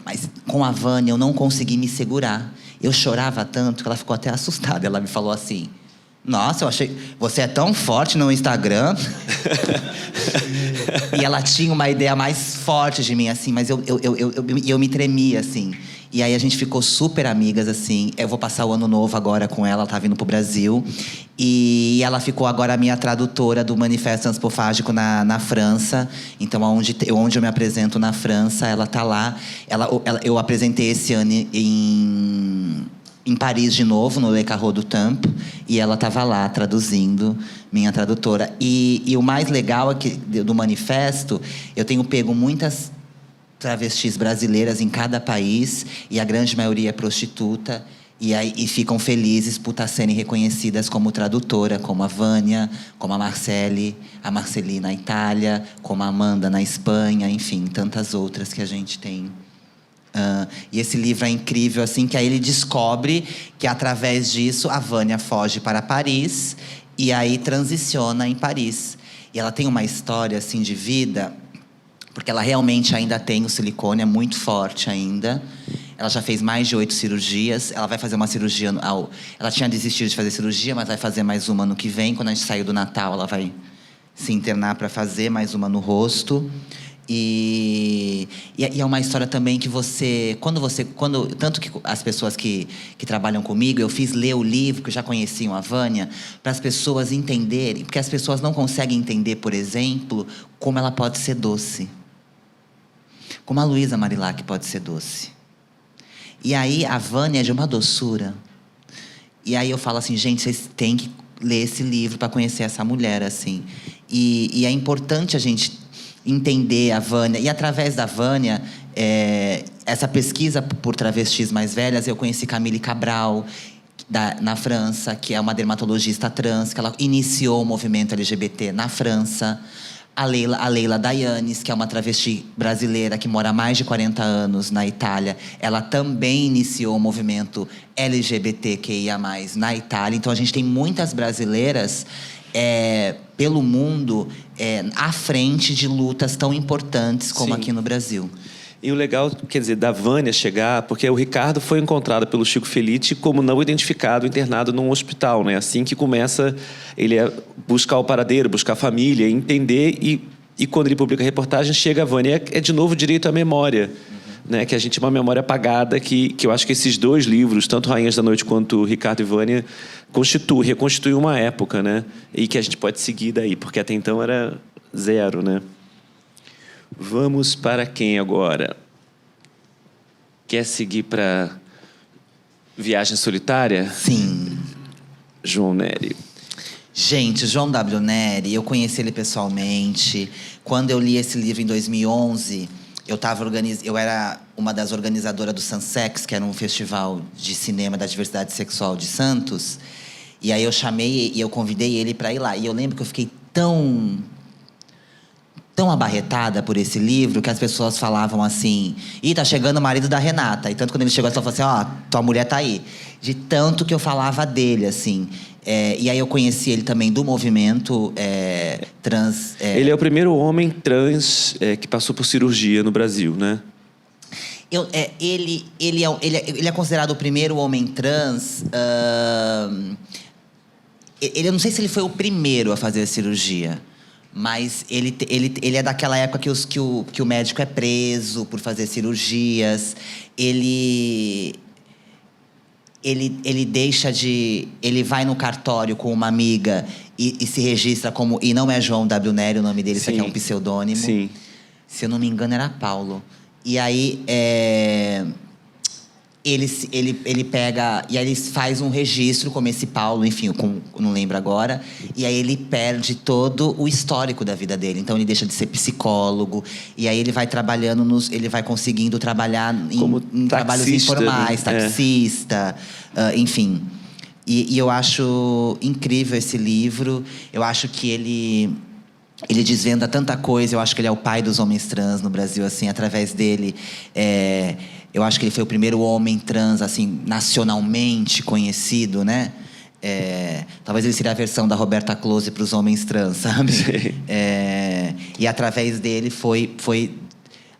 Mas com a Vânia eu não consegui me segurar. Eu chorava tanto que ela ficou até assustada. Ela me falou assim, nossa, eu achei... Você é tão forte no Instagram. E ela tinha uma ideia mais forte de mim, assim, mas eu me tremia, assim. E aí a gente ficou super amigas, assim. Eu vou passar o ano novo agora com ela tá vindo pro Brasil. E ela ficou agora a minha tradutora do Manifesto Transpofágico na França. Então, onde eu me apresento na França, ela tá lá. Eu apresentei esse ano em Paris de novo, no Le Carreau du Temple. E ela estava lá, traduzindo, minha tradutora. E o mais legal é que, do manifesto, eu tenho pego muitas travestis brasileiras em cada país, e a grande maioria é prostituta, e ficam felizes por estar serem reconhecidas como tradutora, como a Vânia, como a Marcele na Itália, como a Amanda na Espanha, enfim, tantas outras que a gente tem. E esse livro é incrível, assim, que aí ele descobre que, através disso, a Vânia foge para Paris e aí transiciona em Paris. E ela tem uma história, assim, de vida, porque ela realmente ainda tem o silicone, é muito forte ainda. Ela já fez mais de 8 cirurgias. Ela vai fazer uma cirurgia... Ela tinha desistido de fazer cirurgia, mas vai fazer mais uma no que vem. Quando a gente sair do Natal, ela vai se internar para fazer mais uma no rosto. E é uma história também que tanto que as pessoas que trabalham comigo, eu fiz ler o livro, que já conheciam a Vânia, para as pessoas entenderem, porque as pessoas não conseguem entender, por exemplo, como ela pode ser doce. Como a Luísa Marilac pode ser doce. E aí a Vânia é de uma doçura. E aí eu falo assim, gente, vocês têm que ler esse livro para conhecer essa mulher, assim. E é importante a gente entender a Vânia. E através da Vânia, essa pesquisa por travestis mais velhas, eu conheci Camille Cabral, na França, que é uma dermatologista trans, que ela iniciou o movimento LGBT na França. A Leila Dayanes, que é uma travesti brasileira que mora há mais de 40 anos na Itália, ela também iniciou o movimento LGBTQIA+, na Itália. Então, a gente tem muitas brasileiras pelo mundo à frente de lutas tão importantes como Sim. aqui no Brasil. E o legal, quer dizer, da Vânia chegar, porque o Ricardo foi encontrado pelo Chico Felitti como não identificado, internado num hospital, né? Assim que começa ele a buscar o paradeiro, buscar a família, entender, e quando ele publica a reportagem, chega a Vânia. É de novo direito à memória. né, que a gente tem uma memória apagada, que eu acho que esses 2 livros, tanto Rainhas da Noite quanto Ricardo e Vânia, reconstituem uma época, né? E que a gente pode seguir daí, porque até então era 0, né? Vamos para quem agora? Quer seguir para Viagem Solitária? Sim. João Nery. Gente, João W. Nery, eu conheci ele pessoalmente. Quando eu li esse livro em 2011, eu era uma das organizadoras do Sunsex, que era um festival de cinema da diversidade sexual de Santos. E aí eu chamei e eu convidei ele para ir lá. E eu lembro que eu fiquei tão abarretada por esse livro que as pessoas falavam assim: "Ih, tá chegando o marido da Renata". E tanto quando ele chegou, ela falou assim: "Ó, tua mulher tá aí". De tanto que eu falava dele, assim. E aí eu conheci ele também do movimento trans. Ele é o primeiro homem trans que passou por cirurgia no Brasil, né? Ele é considerado o primeiro homem trans. Eu não sei se ele foi o primeiro a fazer a cirurgia. Mas ele é daquela época que o médico é preso por fazer cirurgias. Ele deixa de... Ele vai no cartório com uma amiga e se registra como... E não é João W. Nery o nome dele, isso aqui é um pseudônimo. Sim. Se eu não me engano, era Paulo. E aí... Ele pega... E aí ele faz um registro como esse Paulo, enfim, não lembro agora. E aí ele perde todo o histórico da vida dele. Então ele deixa de ser psicólogo. E aí ele vai trabalhando ele vai conseguindo trabalhar em trabalhos informais, taxista, enfim. E eu acho incrível esse livro. Eu acho que ele desvenda tanta coisa. Eu acho que ele é o pai dos homens trans no Brasil, assim, através dele. Eu acho que ele foi o primeiro homem trans, assim, nacionalmente conhecido, né? Talvez ele seria a versão da Roberta Close para os homens trans, sabe? E através dele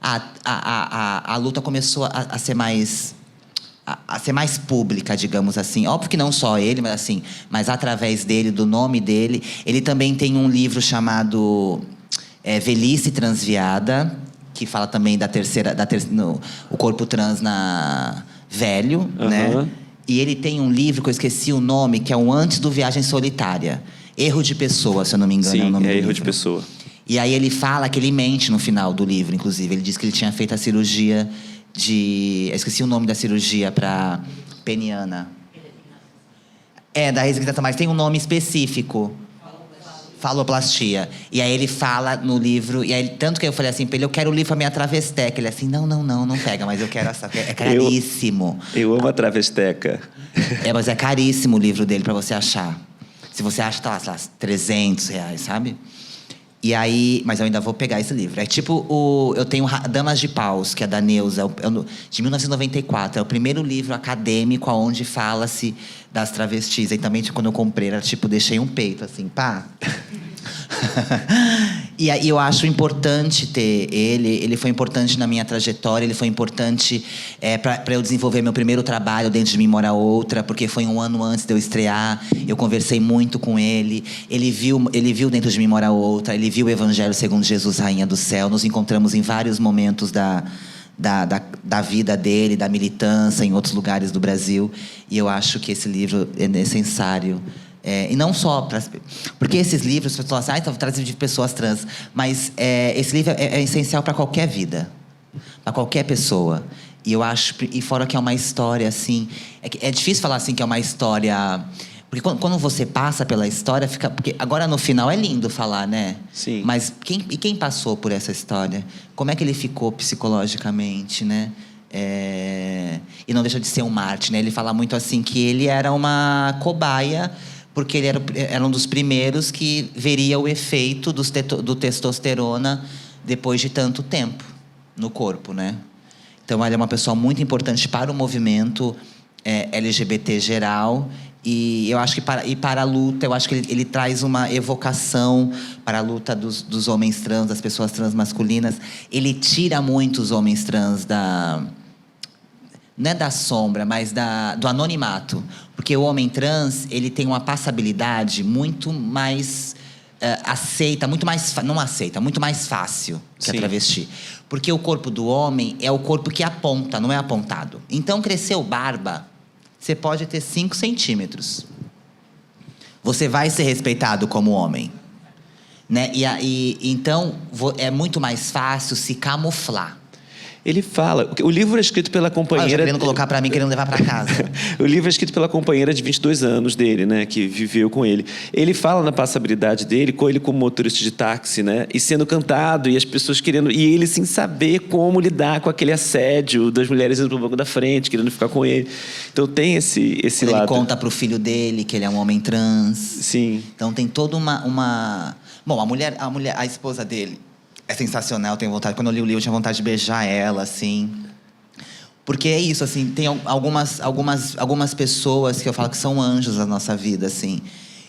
a luta começou a ser mais... a ser mais pública, digamos assim. Óbvio que não só ele, mas assim, mas através dele, do nome dele. Ele também tem um livro chamado Velhice Transviada, que fala também o corpo trans velho, né? E ele tem um livro que eu esqueci o nome, que é o Antes do Viagem Solitária. Erro de Pessoa, se eu não me engano. Sim, é o nome do Erro livro. de Pessoa. E aí ele fala que ele mente no final do livro, inclusive. Ele diz que ele tinha feito a cirurgia eu esqueci o nome da cirurgia para peniana. Da resignação, mas tem um nome específico. Faloplastia. E aí ele fala no livro, e aí, tanto que eu falei assim pra ele: eu quero o livro pra minha travesteca. Ele assim: não pega, mas eu quero essa. É caríssimo. Eu amo a travesteca. Mas é caríssimo o livro dele pra você achar. Se você acha, tá lá, sei lá, R$300, sabe? E aí, mas eu ainda vou pegar esse livro. É tipo eu tenho Damas de Paus, que é da Neuza, de 1994. É o primeiro livro acadêmico onde fala-se das travestis. E também, quando eu comprei, era tipo, deixei um peito, assim, pá. E aí eu acho importante ter ele. Ele foi importante na minha trajetória. Ele foi importante para eu desenvolver meu primeiro trabalho, Dentro de Mim Mora Outra, porque foi um ano antes de eu estrear. Eu conversei muito com ele. Ele viu Dentro de Mim Mora Outra. Ele viu o Evangelho segundo Jesus, Rainha do Céu. Nos encontramos em vários momentos da vida dele, da militância em outros lugares do Brasil. E eu acho que esse livro é necessário. E não só porque esses livros, as pessoas estão trazidos de pessoas trans, mas esse livro é essencial para qualquer vida, para qualquer pessoa. E eu acho, e fora que é uma história assim, é difícil falar assim que é uma história, porque quando você passa pela história porque agora no final é lindo falar, né? Sim. Mas quem passou por essa história? Como é que ele ficou psicologicamente, né? E não deixa de ser um mártir, né? Ele fala muito assim que ele era uma cobaia, porque ele era um dos primeiros que veria o efeito do testosterona depois de tanto tempo no corpo, né? Então, ele é uma pessoa muito importante para o movimento LGBT geral. E eu acho que para a luta, eu acho que ele traz uma evocação para a luta dos homens trans, das pessoas trans masculinas. Ele tira muito os homens trans não é da sombra, mas do anonimato. Porque o homem trans, ele tem uma passabilidade muito mais aceita, muito mais... Não aceita, muito mais fácil que a Sim. travesti. Porque o corpo do homem é o corpo que aponta, não é apontado. Então, cresceu barba, você pode ter 5 centímetros. Você vai ser respeitado como homem. Né? Então, é muito mais fácil se camuflar. Ele fala... O livro é escrito pela Já companheira... querendo colocar pra mim, querendo levar pra casa. O livro é escrito pela companheira de 22 anos dele, né? Que viveu com ele. Ele fala na passabilidade dele, com ele como motorista de táxi, né? E sendo cantado, e as pessoas querendo... E ele sem saber como lidar com aquele assédio das mulheres indo pro banco da frente, querendo ficar com ele. Então tem esse lado. Ele conta pro filho dele que ele é um homem trans. Sim. Então tem toda uma... Bom, a esposa dele é sensacional, eu tenho vontade... Quando eu li o livro, eu tinha vontade de beijar ela, assim... Porque é isso, assim, tem algumas pessoas que eu falo que são anjos da nossa vida, assim,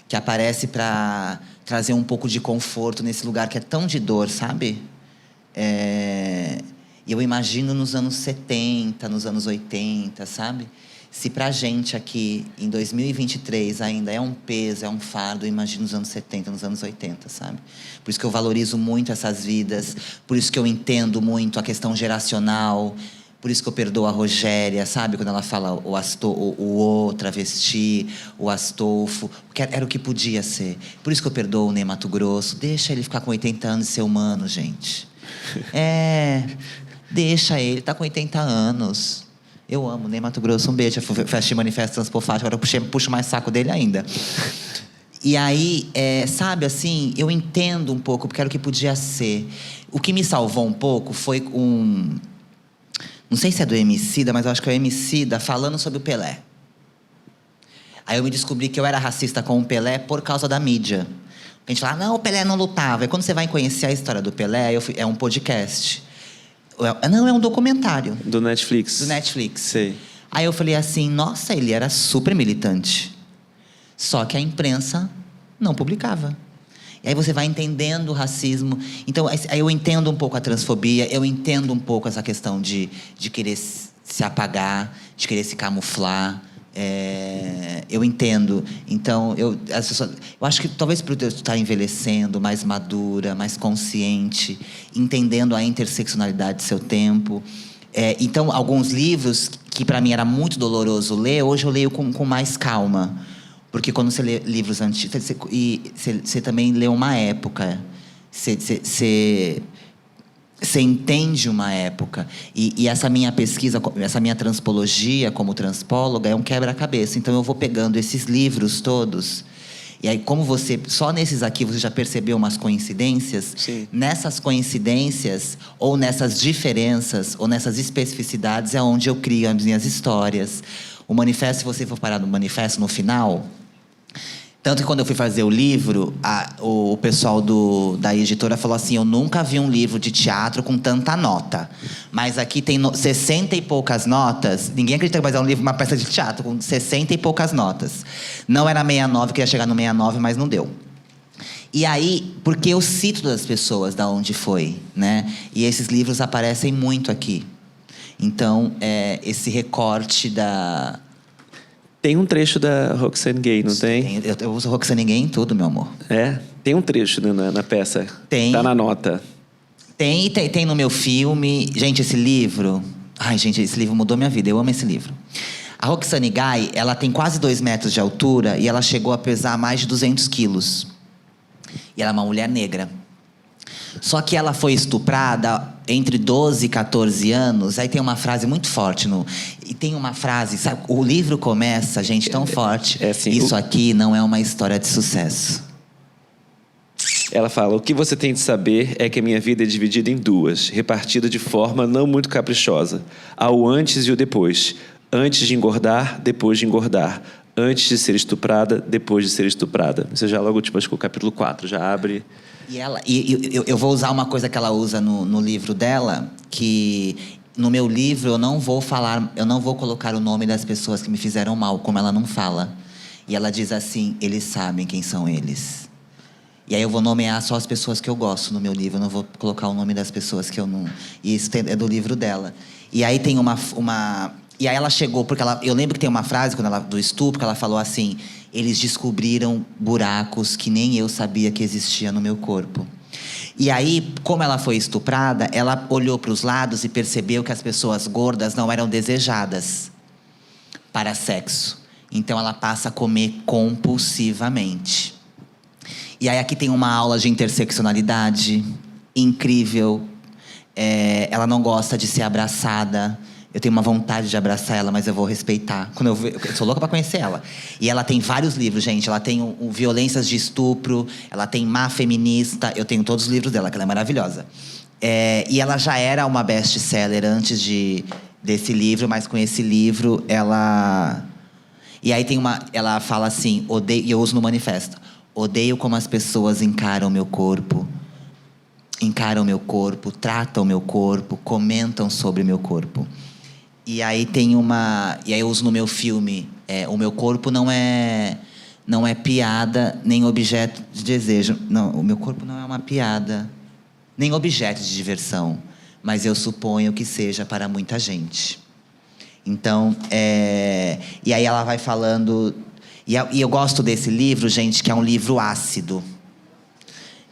que aparecem para trazer um pouco de conforto nesse lugar que é tão de dor, sabe? E eu imagino nos anos 70, nos anos 80, sabe? Se pra gente aqui, em 2023, ainda é um peso, é um fardo, eu imagino nos anos 70, nos anos 80, sabe? Por isso que eu valorizo muito essas vidas, por isso que eu entendo muito a questão geracional, por isso que eu perdoo a Rogéria, sabe? Quando ela fala o travesti, o Astolfo, que era o que podia ser. Por isso que eu perdoo o Ney Matogrosso. Deixa ele ficar com 80 anos e ser humano, gente. Deixa ele, tá com 80 anos. Eu amo o Ney Matogrosso, um beijo. Festi Manifesto Transpofático, agora eu puxo mais saco dele ainda. E aí, sabe, assim, eu entendo um pouco, porque era o que podia ser. O que me salvou um pouco foi não sei se é do Emicida, mas eu acho que é o Emicida falando sobre o Pelé. Aí eu me descobri que eu era racista com o Pelé por causa da mídia. A gente fala, não, o Pelé não lutava. E quando você vai conhecer a história do Pelé, é um podcast. Não, é um documentário. Do Netflix. Do Netflix. Sei. Aí eu falei assim, nossa, ele era super militante. Só que a imprensa não publicava. E aí você vai entendendo o racismo. Então, aí eu entendo um pouco a transfobia, eu entendo um pouco essa questão de querer se apagar, de querer se camuflar. Eu entendo. Então, eu acho que talvez por eu estar envelhecendo, mais madura, mais consciente, entendendo a interseccionalidade do seu tempo. Então, alguns livros que para mim era muito doloroso ler, hoje eu leio com mais calma. Porque quando você lê livros antigos, você também lê uma época. Você entende uma época. E essa minha pesquisa, essa minha transpologia como transpóloga é um quebra-cabeça. Então eu vou pegando esses livros todos. E aí, como só nesses aqui você já percebeu umas coincidências, Sim. Nessas coincidências, ou nessas diferenças, ou nessas especificidades, é onde eu crio as minhas histórias. O manifesto, se você for parar no manifesto, no final... Tanto que quando eu fui fazer o livro, o pessoal da editora falou assim, eu nunca vi um livro de teatro com tanta nota. Mas aqui tem 60 e poucas notas. Ninguém acredita que vai fazer um livro, uma peça de teatro com 60 e poucas notas. Não era 69, queria chegar no 69, mas não deu. E aí, porque eu cito das pessoas da onde foi, né? E esses livros aparecem muito aqui. Então, esse recorte da... Tem um trecho da Roxane Gay, não tem? Eu uso Roxane Gay em tudo, meu amor. Tem um trecho na peça. Tem. Tá na nota. Tem no meu filme. Gente, esse livro... Ai, gente, esse livro mudou minha vida. Eu amo esse livro. A Roxane Gay, ela tem quase 2 metros de altura e ela chegou a pesar mais de 200 quilos. E ela é uma mulher negra. Só que ela foi estuprada entre 12 e 14 anos. Aí tem uma frase muito forte. E tem uma frase... Sabe, o livro começa, gente, tão forte. Assim, Isso aqui não é uma história de sucesso. Ela fala, o que você tem de saber é que a minha vida é dividida em 2, repartida de forma não muito caprichosa. Há o antes e o depois. Antes de engordar, depois de engordar. Antes de ser estuprada, depois de ser estuprada. Você já logo, tipo, acho que o capítulo 4 já abre... E eu vou usar uma coisa que ela usa no livro dela, que no meu livro eu não vou colocar o nome das pessoas que me fizeram mal, como ela não fala. E ela diz assim, eles sabem quem são eles. E aí eu vou nomear só as pessoas que eu gosto no meu livro, eu não vou colocar o nome das pessoas que eu não... E isso é do livro dela. E aí tem uma... E aí ela chegou, porque eu lembro que tem uma frase do estupro, que ela falou assim, eles descobriram buracos que nem eu sabia que existia no meu corpo. E aí, como ela foi estuprada, ela olhou para os lados e percebeu que as pessoas gordas não eram desejadas para sexo. Então ela passa a comer compulsivamente. E aí aqui tem uma aula de interseccionalidade incrível. Ela não gosta de ser abraçada. Eu tenho uma vontade de abraçar ela, mas eu vou respeitar. Eu sou louca pra conhecer ela. E ela tem vários livros, gente. Ela tem o Violências de Estupro, ela tem Má Feminista. Eu tenho todos os livros dela, que ela é maravilhosa. E ela já era uma best-seller antes desse livro, mas com esse livro, ela... E aí ela fala assim, e eu uso no manifesto. Odeio como as pessoas encaram meu corpo, tratam meu corpo, comentam sobre meu corpo. E aí e aí eu uso no meu filme, o meu corpo não é piada, nem objeto de desejo. Não, o meu corpo não é uma piada, nem objeto de diversão, mas eu suponho que seja para muita gente. Então, e aí ela vai falando... E eu gosto desse livro, gente, que é um livro ácido.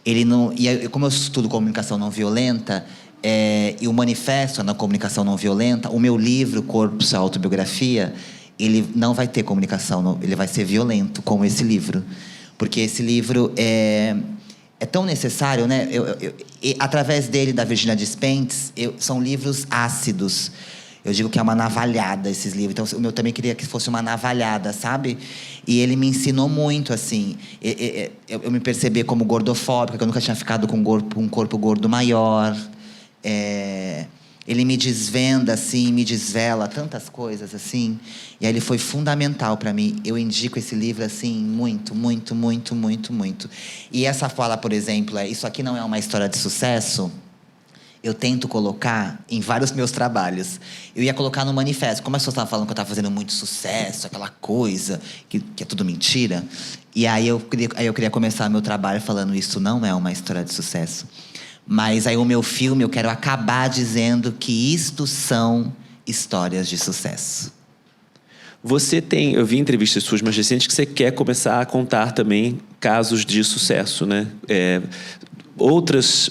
Ele não... como eu estudo comunicação não violenta... e o manifesto na comunicação não violenta, o meu livro, Corpos, a Autobiografia, ele não vai ter comunicação, ele vai ser violento, como esse livro. Porque esse livro é tão necessário, né? Através dele, da Virginia Despentes, são livros ácidos. Eu digo que é uma navalhada, esses livros. Então, o meu também queria que fosse uma navalhada, sabe? E ele me ensinou muito, assim. Eu me percebi como gordofóbica, que eu nunca tinha ficado com um corpo gordo maior. Ele me desvenda, assim, me desvela tantas coisas, assim. E aí ele foi fundamental para mim. Eu indico esse livro, assim, muito, muito, muito, muito, muito. E essa fala, por exemplo, isso aqui não é uma história de sucesso. Eu tento colocar em vários meus trabalhos. Eu ia colocar no manifesto. Como as pessoas estavam falando que eu estava fazendo muito sucesso, aquela coisa, que é tudo mentira. E aí eu queria começar meu trabalho falando isso não é uma história de sucesso. Mas aí o meu filme, eu quero acabar dizendo que isto são histórias de sucesso. Eu vi entrevistas suas mais recentes que você quer começar a contar também casos de sucesso, né? Outras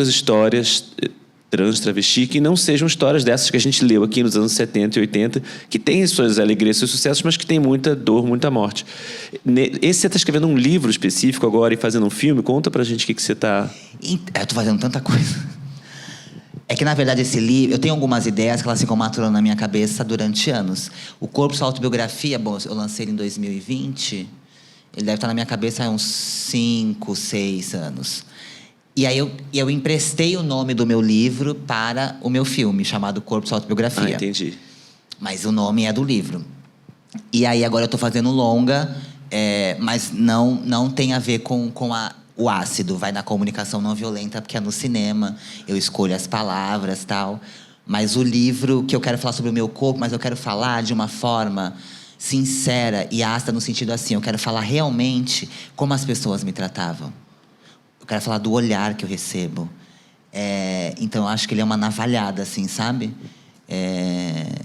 histórias trans, travesti, que não sejam histórias dessas que a gente leu aqui nos anos 70 e 80, que tem suas alegrias, seus sucessos, mas que tem muita dor, muita morte. Você está escrevendo um livro específico agora e fazendo um filme? Conta pra gente o que você está... Eu tô fazendo tanta coisa. É que, na verdade, esse livro... Eu tenho algumas ideias que elas ficam maturando na minha cabeça durante anos. O Corpo, Sua Autobiografia, bom, eu lancei ele em 2020. Ele deve estar na minha cabeça há uns 5, 6 anos. E aí eu emprestei o nome do meu livro para o meu filme, chamado Corpo, Sua Autobiografia. Ah, entendi. Mas o nome é do livro. E aí agora eu estou fazendo longa, mas não tem a ver com o ácido. Vai na comunicação não violenta, porque é no cinema. Eu escolho as palavras e tal. Mas o livro, que eu quero falar sobre o meu corpo, mas eu quero falar de uma forma sincera e ácida, no sentido assim, eu quero falar realmente como as pessoas me tratavam. Eu quero falar do olhar que eu recebo. Então, eu acho que ele é uma navalhada, assim, sabe?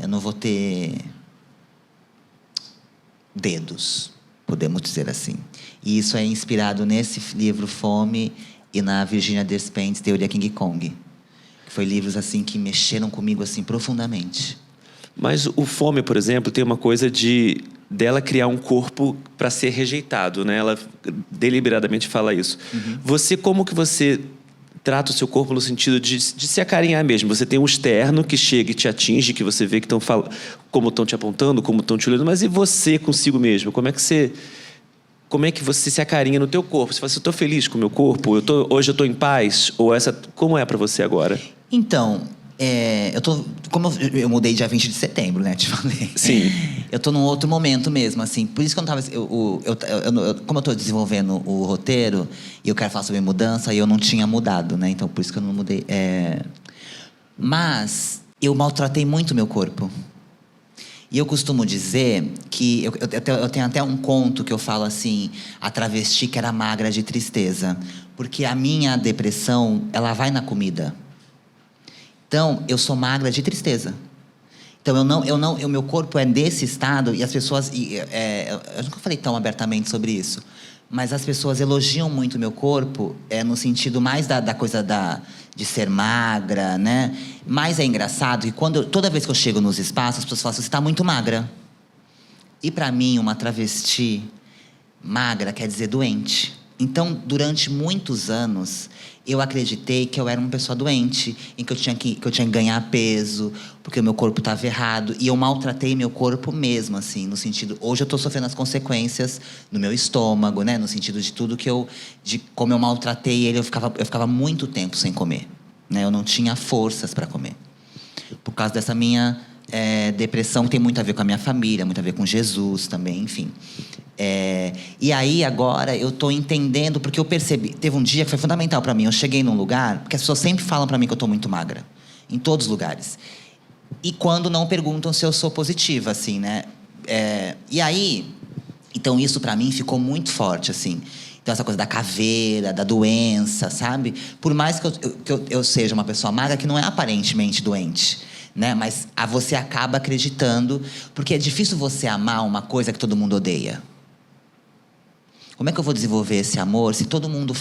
Eu não vou ter dedos, podemos dizer assim. E isso é inspirado nesse livro Fome e na Virginia Despentes, Teoria King Kong. Que foi livros, assim, que mexeram comigo, assim, profundamente. Mas o Fome, por exemplo, tem uma coisa dela criar um corpo para ser rejeitado, né? Ela deliberadamente fala isso. Uhum. Como que você trata o seu corpo no sentido de se acarinhar mesmo? Você tem um externo que chega e te atinge, que você vê que como estão te apontando, como estão te olhando, mas e você consigo mesmo? Como é que você se acarinha no teu corpo? Você fala assim, eu estou feliz com o meu corpo? Hoje eu estou em paz? Como é para você agora? Então... como eu mudei dia 20 de setembro, né? Te falei. Sim. Eu tô num outro momento mesmo, assim. Por isso que eu não tava... como eu tô desenvolvendo o roteiro e eu quero falar sobre mudança, e eu não tinha mudado, né? Então, por isso que eu não mudei. Mas eu maltratei muito meu corpo. E eu costumo dizer que... Eu tenho até um conto que eu falo assim... A travesti que era magra de tristeza. Porque a minha depressão, ela vai na comida. Então, eu sou magra de tristeza. Então, o meu corpo é desse estado e as pessoas... eu nunca falei tão abertamente sobre isso. Mas as pessoas elogiam muito o meu corpo no sentido mais da coisa de ser magra, né? Mas é engraçado que toda vez que eu chego nos espaços, as pessoas falam assim, você está muito magra. E para mim, uma travesti magra quer dizer doente. Então, durante muitos anos, eu acreditei que eu era uma pessoa doente, em que eu tinha que ganhar peso, porque o meu corpo estava errado. E eu maltratei meu corpo mesmo, assim, no sentido... Hoje eu estou sofrendo as consequências no meu estômago, né? No sentido de tudo de como eu maltratei ele, eu ficava muito tempo sem comer, né? Eu não tinha forças para comer. Por causa dessa minha depressão, que tem muito a ver com a minha família, muito a ver com Jesus também, enfim. E aí, agora, eu tô entendendo, porque eu percebi... Teve um dia que foi fundamental para mim. Eu cheguei num lugar... Porque as pessoas sempre falam para mim que eu tô muito magra. Em todos os lugares. E quando não perguntam se eu sou positiva, assim, né? E aí... Então, isso para mim ficou muito forte, assim. Então, essa coisa da caveira, da doença, sabe? Por mais que eu seja uma pessoa magra que não é aparentemente doente, né? Mas você acaba acreditando... Porque é difícil você amar uma coisa que todo mundo odeia. Como é que eu vou desenvolver esse amor se todo mundo...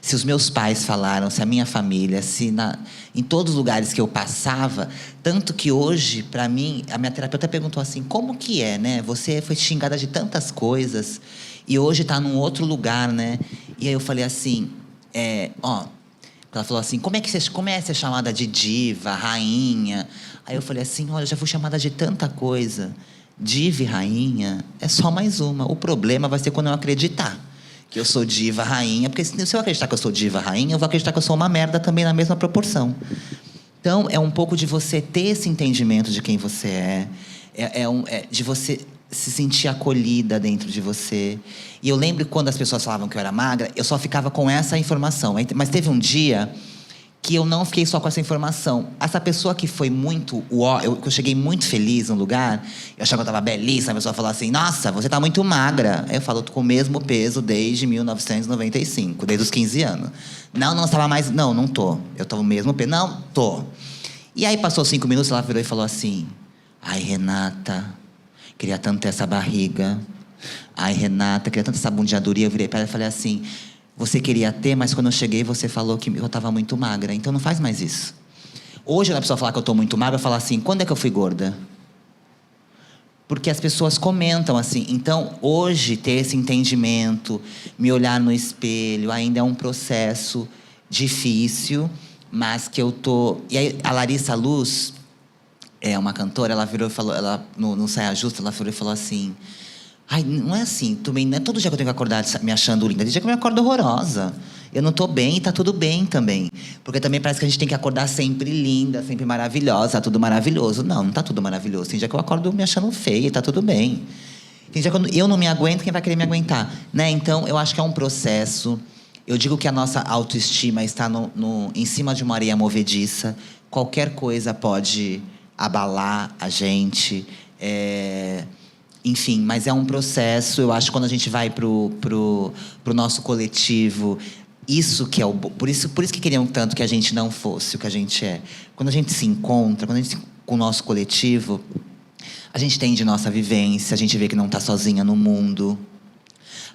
Se os meus pais falaram, se a minha família, em todos os lugares que eu passava... Tanto que hoje, para mim, a minha terapeuta perguntou assim, como que é, né? Você foi xingada de tantas coisas e hoje está num outro lugar, né? E aí eu falei assim, ela falou assim, como é ser chamada de diva, rainha? Aí eu falei assim, olha, eu já fui chamada de tanta coisa... Diva e rainha é só mais uma. O problema vai ser quando eu acreditar que eu sou diva, rainha. Porque se eu acreditar que eu sou diva, rainha, eu vou acreditar que eu sou uma merda também na mesma proporção. Então, é um pouco de você ter esse entendimento de quem você de você se sentir acolhida dentro de você. E eu lembro quando as pessoas falavam que eu era magra, eu só ficava com essa informação. Mas teve um dia... que eu não fiquei só com essa informação. Essa pessoa que foi muito... eu cheguei muito feliz no lugar, eu achava que eu estava belíssima, a pessoa falou assim, nossa, você está muito magra. Aí eu falo, eu tô com o mesmo peso desde 1995, desde os 15 anos. Não estava mais... Não tô. Eu estou no mesmo peso. Não, tô. E aí passou 5 minutos, ela virou e falou assim, ai, Renata, queria tanto ter essa barriga. Ai, Renata, queria tanto essa bundiaduria. Eu virei para ela e falei assim... Você queria ter, mas quando eu cheguei, você falou que eu estava muito magra. Então, não faz mais isso. Hoje, quando a pessoa falar que eu estou muito magra, eu falo assim, quando é que eu fui gorda? Porque as pessoas comentam assim. Então, hoje, ter esse entendimento, me olhar no espelho, ainda é um processo difícil, mas que eu tô... E aí, a Larissa Luz, uma cantora, ela virou e falou... no Saia Justa, ela virou e falou assim... Ai, não é assim, também não é todo dia que eu tenho que acordar me achando linda. Tem dia que eu me acordo horrorosa. Eu não tô bem e tá tudo bem também. Porque também parece que a gente tem que acordar sempre linda, sempre maravilhosa, tá tudo maravilhoso. Não tá tudo maravilhoso. Tem dia que eu acordo me achando feia e tá tudo bem. Tem dia que eu não me aguento, quem vai querer me aguentar? Né? Então, eu acho que é um processo. Eu digo que a nossa autoestima está em cima de uma areia movediça. Qualquer coisa pode abalar a gente. Enfim, mas é um processo. Eu acho que quando a gente vai pro nosso coletivo, isso que é o... Por isso que queriam tanto que a gente não fosse o que a gente é. Quando a gente se encontra, com o nosso coletivo, a gente tem de nossa vivência, a gente vê que não está sozinha no mundo.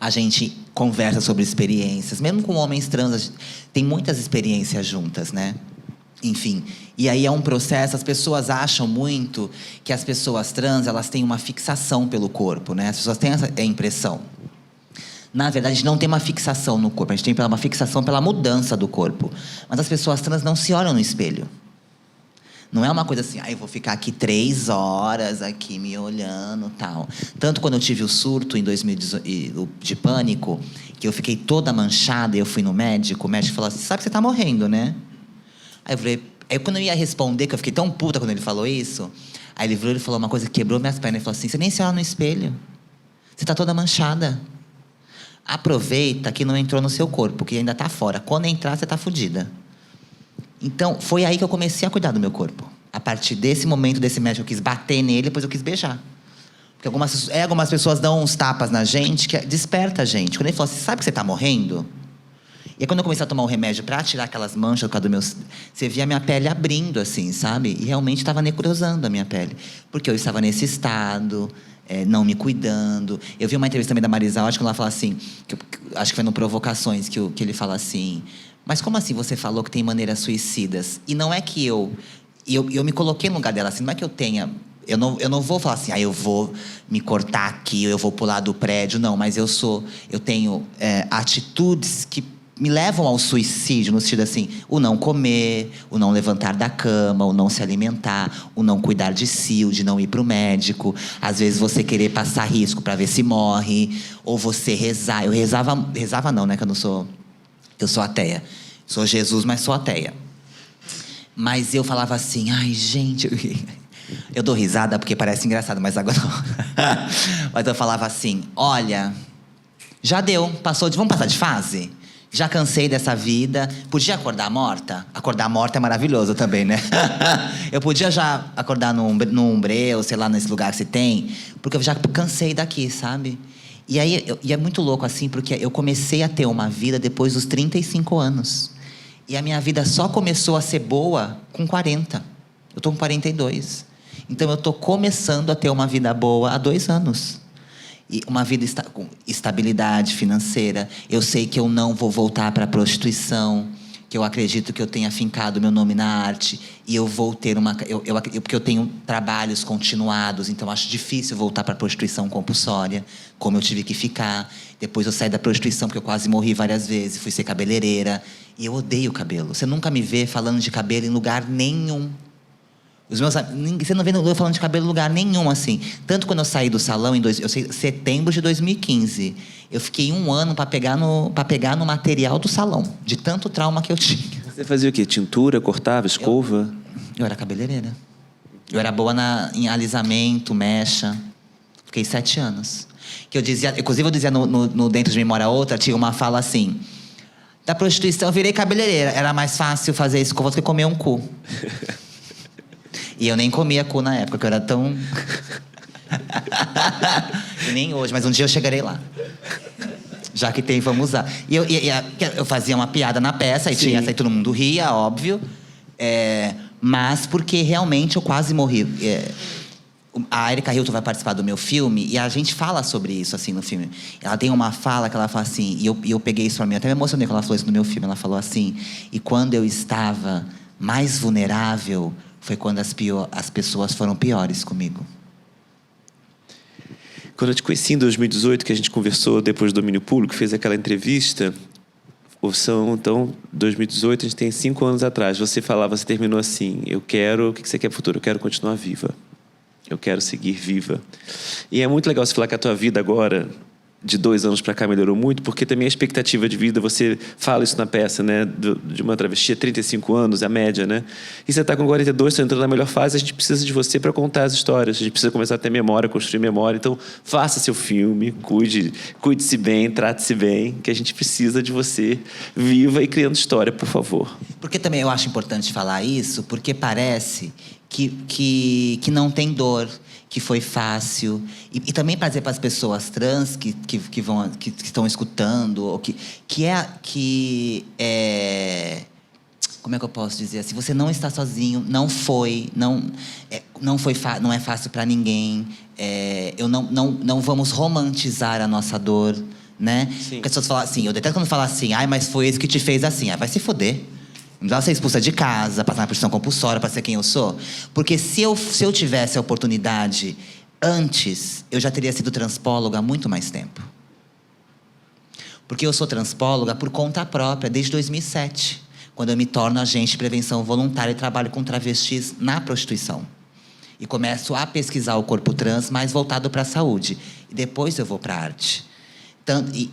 A gente conversa sobre experiências. Mesmo com homens trans, tem muitas experiências juntas, né? Enfim, e aí é um processo, as pessoas acham muito que as pessoas trans, elas têm uma fixação pelo corpo, né? As pessoas têm essa impressão. Na verdade, a gente não tem uma fixação no corpo, a gente tem uma fixação pela mudança do corpo. Mas as pessoas trans não se olham no espelho. Não é uma coisa assim, eu vou ficar aqui 3 horas aqui me olhando e tal. Tanto quando eu tive o surto em 2018, de pânico, que eu fiquei toda manchada e eu fui no médico, o médico falou assim, sabe que você tá morrendo, né? Aí eu falei... Aí quando eu ia responder, que eu fiquei tão puta quando ele falou isso, aí ele virou e falou uma coisa que quebrou minhas pernas. Ele falou assim, você nem se olha no espelho. Você tá toda manchada. Aproveita que não entrou no seu corpo, que ainda tá fora. Quando entrar, você tá fodida. Então, foi aí que eu comecei a cuidar do meu corpo. A partir desse momento, desse médico, eu quis bater nele, depois eu quis beijar. Porque algumas pessoas dão uns tapas na gente, que desperta a gente. Quando ele falou assim, sabe que você tá morrendo? E aí, quando eu comecei a tomar o remédio pra tirar aquelas manchas por causa do meu... Você via a minha pele abrindo, assim, sabe? E realmente estava necrosando a minha pele. Porque eu estava nesse estado, não me cuidando. Eu vi uma entrevista também da Marisa Hort, que ela fala assim... acho que foi no Provocações, que ele fala assim... Mas como assim você falou que tem maneiras suicidas? E não é que eu me coloquei no lugar dela, assim, não é que eu tenha... Eu não vou falar assim, eu vou me cortar aqui, eu vou pular do prédio. Não, mas eu tenho atitudes que me levam ao suicídio, no sentido assim, o não comer, o não levantar da cama, o não se alimentar, o não cuidar de si, o de não ir para o médico. Às vezes você querer passar risco para ver se morre, ou você rezar. Eu rezava não, né, que eu sou ateia. Sou Jesus, mas sou ateia. Mas eu falava assim, ai, gente... Eu dou risada porque parece engraçado, mas agora não. Mas eu falava assim, olha, já deu, vamos passar de fase? Já cansei dessa vida. Podia acordar morta? Acordar morta é maravilhoso também, né? Eu podia já acordar no Umbreu, sei lá, nesse lugar que você tem, porque eu já cansei daqui, sabe? E aí, e é muito louco assim, porque eu comecei a ter uma vida depois dos 35 anos. E a minha vida só começou a ser boa com 40. Eu tô com 42. Então, eu estou começando a ter uma vida boa há 2 anos. E uma vida com estabilidade financeira. Eu sei que eu não vou voltar para a prostituição. Que eu acredito que eu tenha fincado meu nome na arte. E eu vou ter porque eu tenho trabalhos continuados. Então, acho difícil voltar para a prostituição compulsória. Como eu tive que ficar. Depois eu saí da prostituição, porque eu quase morri várias vezes. Fui ser cabeleireira. E eu odeio cabelo. Você nunca me vê falando de cabelo em lugar nenhum. Você não vê eu falando de cabelo em lugar nenhum, assim. Tanto quando eu saí do salão, setembro de 2015. Eu fiquei 1 ano para pegar no material do salão. De tanto trauma que eu tinha. Você fazia o quê? Tintura, cortava, escova? Eu era cabeleireira. Eu era boa em alisamento, mecha. Fiquei 7 anos. Que eu dizia, inclusive eu dizia no Dentro de Memória Outra, tinha uma fala assim... Da prostituição eu virei cabeleireira. Era mais fácil fazer escova do que comer um cu. E eu nem comia cu na época, porque eu era tão... E nem hoje, mas um dia eu chegarei lá. Já que tem, vamos usar. E eu fazia uma piada na peça, e tinha essa, e todo mundo ria, óbvio. Mas porque realmente eu quase morri. A Erika Hilton vai participar do meu filme, e a gente fala sobre isso, assim, no filme. Ela tem uma fala que ela fala assim, e eu peguei isso pra mim, até me emocionei quando ela falou isso no meu filme. Ela falou assim, e quando eu estava mais vulnerável... Foi quando as pessoas foram piores comigo. Quando eu te conheci em 2018, que a gente conversou depois do Domínio Público, fez aquela entrevista, então, 2018, a gente tem 5 anos atrás. Você terminou assim, o que você quer pro futuro? Eu quero continuar viva. Eu quero seguir viva. E é muito legal você falar que a tua vida agora... de 2 anos para cá melhorou muito, porque também a expectativa de vida, você fala isso na peça, né, de uma travesti, 35 anos, a média, né? E você está com 42, está entrando na melhor fase, a gente precisa de você para contar as histórias, a gente precisa começar a ter memória, construir memória. Então, faça seu filme, cuide-se bem, trate-se bem, que a gente precisa de você viva e criando história, por favor. Porque também eu acho importante falar isso, porque parece que não tem dor, que foi fácil. E também para dizer para as pessoas trans que estão escutando, ou como é que eu posso dizer assim? Você não está sozinho, não é fácil para ninguém. Não vamos romantizar a nossa dor, né? Porque as pessoas falam assim, eu detesto quando falam assim, ai, mas foi isso que te fez assim. Vai se foder. Não dá ser expulsa de casa, passar na prostituição compulsória para ser quem eu sou. Porque se eu tivesse a oportunidade antes, eu já teria sido transpóloga há muito mais tempo. Porque eu sou transpóloga por conta própria, desde 2007. Quando eu me torno agente de prevenção voluntária e trabalho com travestis na prostituição. E começo a pesquisar o corpo trans mais voltado para a saúde. E depois eu vou para a arte.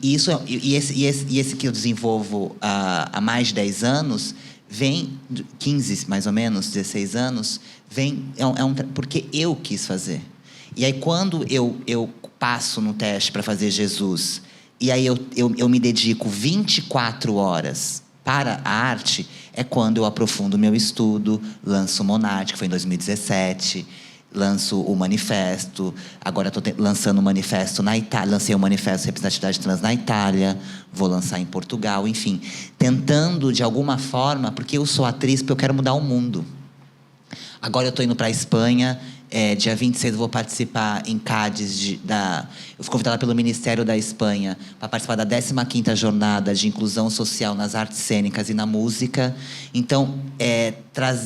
Esse que eu desenvolvo há mais de 10 anos... vem, 15 mais ou menos, 16 anos, porque eu quis fazer. E aí, quando eu passo no teste para fazer Jesus, e aí eu me dedico 24 horas para a arte, é quando eu aprofundo o meu estudo, lanço o Monarte, que foi em 2017, lanço o manifesto. Agora estou lançando o manifesto na Itália. Lancei o manifesto Representatividade Trans na Itália. Vou lançar em Portugal. Enfim, tentando, de alguma forma, porque eu sou atriz, porque eu quero mudar o mundo. Agora eu estou indo para a Espanha. Dia 26 eu vou participar em Cádiz. Eu fui convidada pelo Ministério da Espanha para participar da 15ª Jornada de Inclusão Social nas Artes Cênicas e na Música. Então,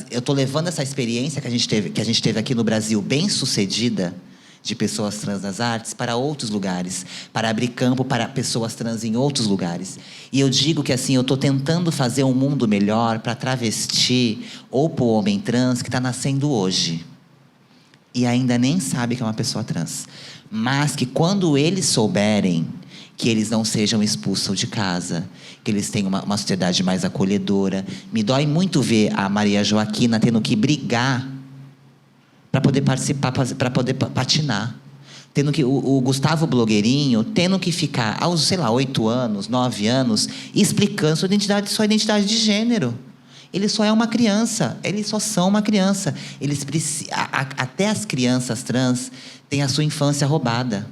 eu estou levando essa experiência que a gente teve aqui no Brasil, bem sucedida, de pessoas trans nas artes, para outros lugares, para abrir campo para pessoas trans em outros lugares. E eu digo que assim, eu estou tentando fazer um mundo melhor para travesti ou para o homem trans que está nascendo hoje. E ainda nem sabe que é uma pessoa trans. Mas que quando eles souberem, que eles não sejam expulsos de casa, que eles tenham uma sociedade mais acolhedora. Me dói muito ver a Maria Joaquina tendo que brigar para poder participar, para poder patinar. Tendo que, o Gustavo Blogueirinho tendo que ficar aos, sei lá, 8 anos, 9 anos, explicando sua identidade de gênero. Ele só é uma criança, eles só são uma criança. Até as crianças trans têm a sua infância roubada.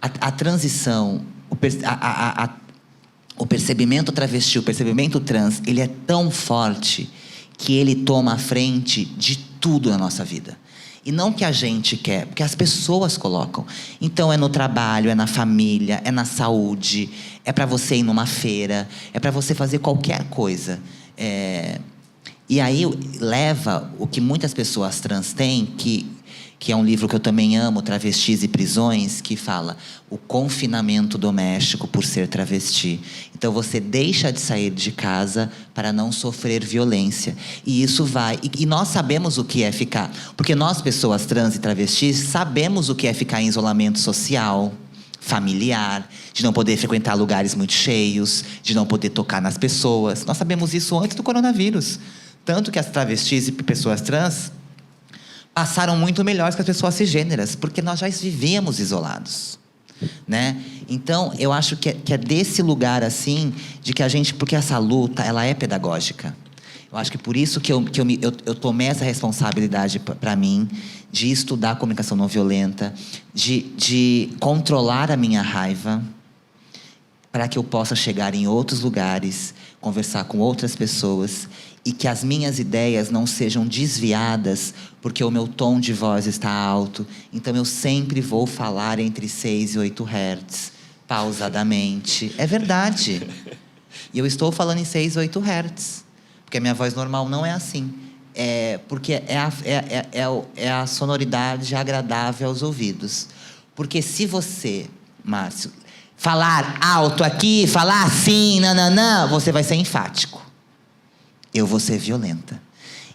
A transição, o percebimento travesti, o percebimento trans, ele é tão forte que ele toma a frente de tudo na nossa vida. E não que a gente quer, porque as pessoas colocam. Então é no trabalho, é na família, é na saúde, é para você ir numa feira, é para você fazer qualquer coisa. E aí leva o que muitas pessoas trans têm, que é um livro que eu também amo, Travestis e Prisões, que fala o confinamento doméstico por ser travesti. Então você deixa de sair de casa para não sofrer violência. E isso vai... E nós sabemos o que é ficar... Porque nós, pessoas trans e travestis, sabemos o que é ficar em isolamento social, familiar, de não poder frequentar lugares muito cheios, de não poder tocar nas pessoas. Nós sabemos isso antes do coronavírus. Tanto que as travestis e pessoas trans passaram muito melhores que as pessoas cisgêneras, porque nós já vivíamos isolados, né? Então, eu acho que é desse lugar, assim, de que a gente... Porque essa luta, ela é pedagógica. Eu acho que por isso que eu tomei essa responsabilidade para mim, de estudar comunicação não violenta, de controlar a minha raiva, para que eu possa chegar em outros lugares, conversar com outras pessoas, e que as minhas ideias não sejam desviadas porque o meu tom de voz está alto. Então, eu sempre vou falar entre 6 e 8 Hz, pausadamente. É verdade. E eu estou falando em 6 e 8 Hz, porque a minha voz normal não é assim. Porque é a sonoridade agradável aos ouvidos. Porque se você, Márcio, falar alto aqui, falar assim, nananã, você vai ser enfático. Eu vou ser violenta.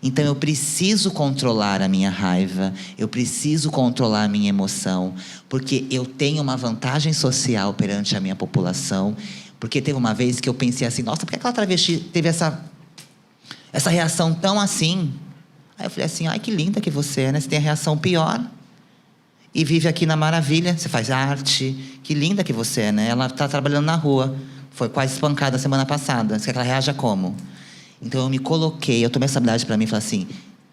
Então, eu preciso controlar a minha raiva, eu preciso controlar a minha emoção, porque eu tenho uma vantagem social perante a minha população. Porque teve uma vez que eu pensei assim, nossa, por que aquela travesti teve essa reação tão assim? Aí eu falei assim, ai, que linda que você é, né? Você tem a reação pior e vive aqui na maravilha, você faz arte, que linda que você é, né? Ela está trabalhando na rua, foi quase espancada semana passada, você quer que ela reaja como? Então, eu me coloquei, eu tomei essa habilidade para mim e falei assim,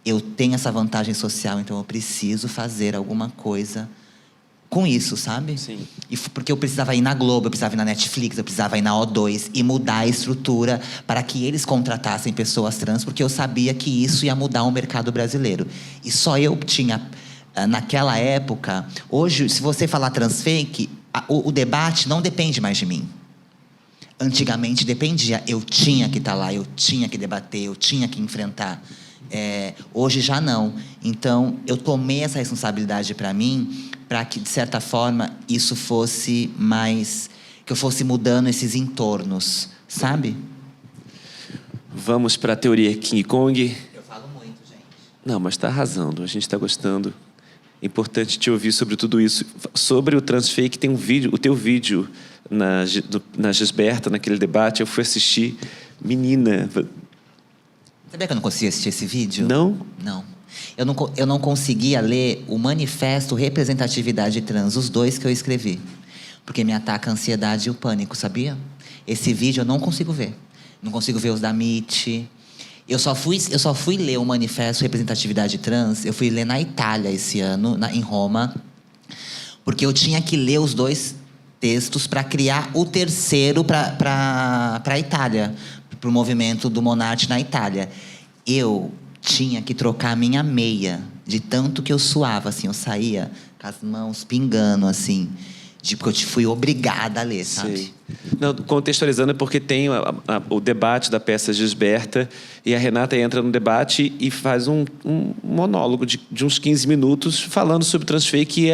eu tenho essa vantagem social, então eu preciso fazer alguma coisa com isso, sabe? Sim. Porque eu precisava ir na Globo, eu precisava ir na Netflix, eu precisava ir na O2 e mudar a estrutura para que eles contratassem pessoas trans, porque eu sabia que isso ia mudar o mercado brasileiro. E só eu tinha, naquela época... Hoje, se você falar transfake, o debate não depende mais de mim. Antigamente dependia, eu tinha que estar lá, eu tinha que debater, eu tinha que enfrentar. Hoje já não. Então, eu tomei essa responsabilidade para mim, para que, de certa forma, isso fosse mais... Que eu fosse mudando esses entornos, sabe? Vamos para a teoria King Kong. Eu falo muito, gente. Não, mas está arrasando, a gente está gostando. É importante te ouvir sobre tudo isso. Sobre o transfake, tem um vídeo, o teu vídeo na Gisberta, naquele debate, eu fui assistir. Menina... Sabia que eu não conseguia assistir esse vídeo? Não? Não. Eu não conseguia ler o Manifesto Representatividade Trans, os 2 que eu escrevi. Porque me ataca a ansiedade e o pânico, sabia? Esse vídeo eu não consigo ver. Não consigo ver os da MIT. Eu só fui ler o Manifesto Representatividade Trans, eu fui ler na Itália esse ano, em Roma, porque eu tinha que ler os 2 textos para criar o terceiro para a Itália, para o movimento do Monarch na Itália. Eu tinha que trocar a minha meia, de tanto que eu suava, assim, eu saía com as mãos pingando, assim, porque eu fui obrigada a ler, sabe? Sim. Não, contextualizando é porque tem o debate da peça Gisberta e a Renata entra no debate e faz um monólogo de uns 15 minutos falando sobre transfake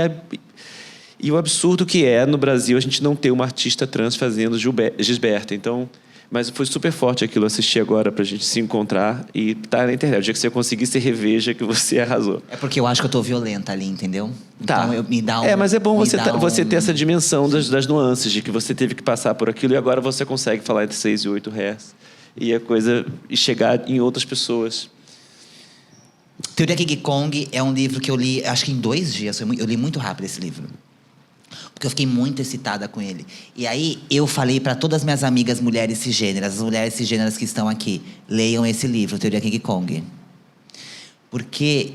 e o absurdo que é no Brasil a gente não ter uma artista trans fazendo Gisberta. Então, mas foi super forte aquilo, assistir agora pra gente se encontrar e tá na internet. O dia que você conseguir, você reveja que você arrasou. É porque eu acho que eu tô violenta ali, entendeu? Tá. Então me dá um... mas é bom você ter essa dimensão das nuances, de que você teve que passar por aquilo e agora você consegue falar entre 6 e 8 Hz e chegar em outras pessoas. Teoria King Kong é um livro que eu li, acho que em 2 dias. Eu li muito rápido esse livro. Porque eu fiquei muito excitada com ele. E aí, eu falei para todas as minhas amigas mulheres cisgêneras, as mulheres cisgêneras que estão aqui, leiam esse livro, Teoria King Kong. Porque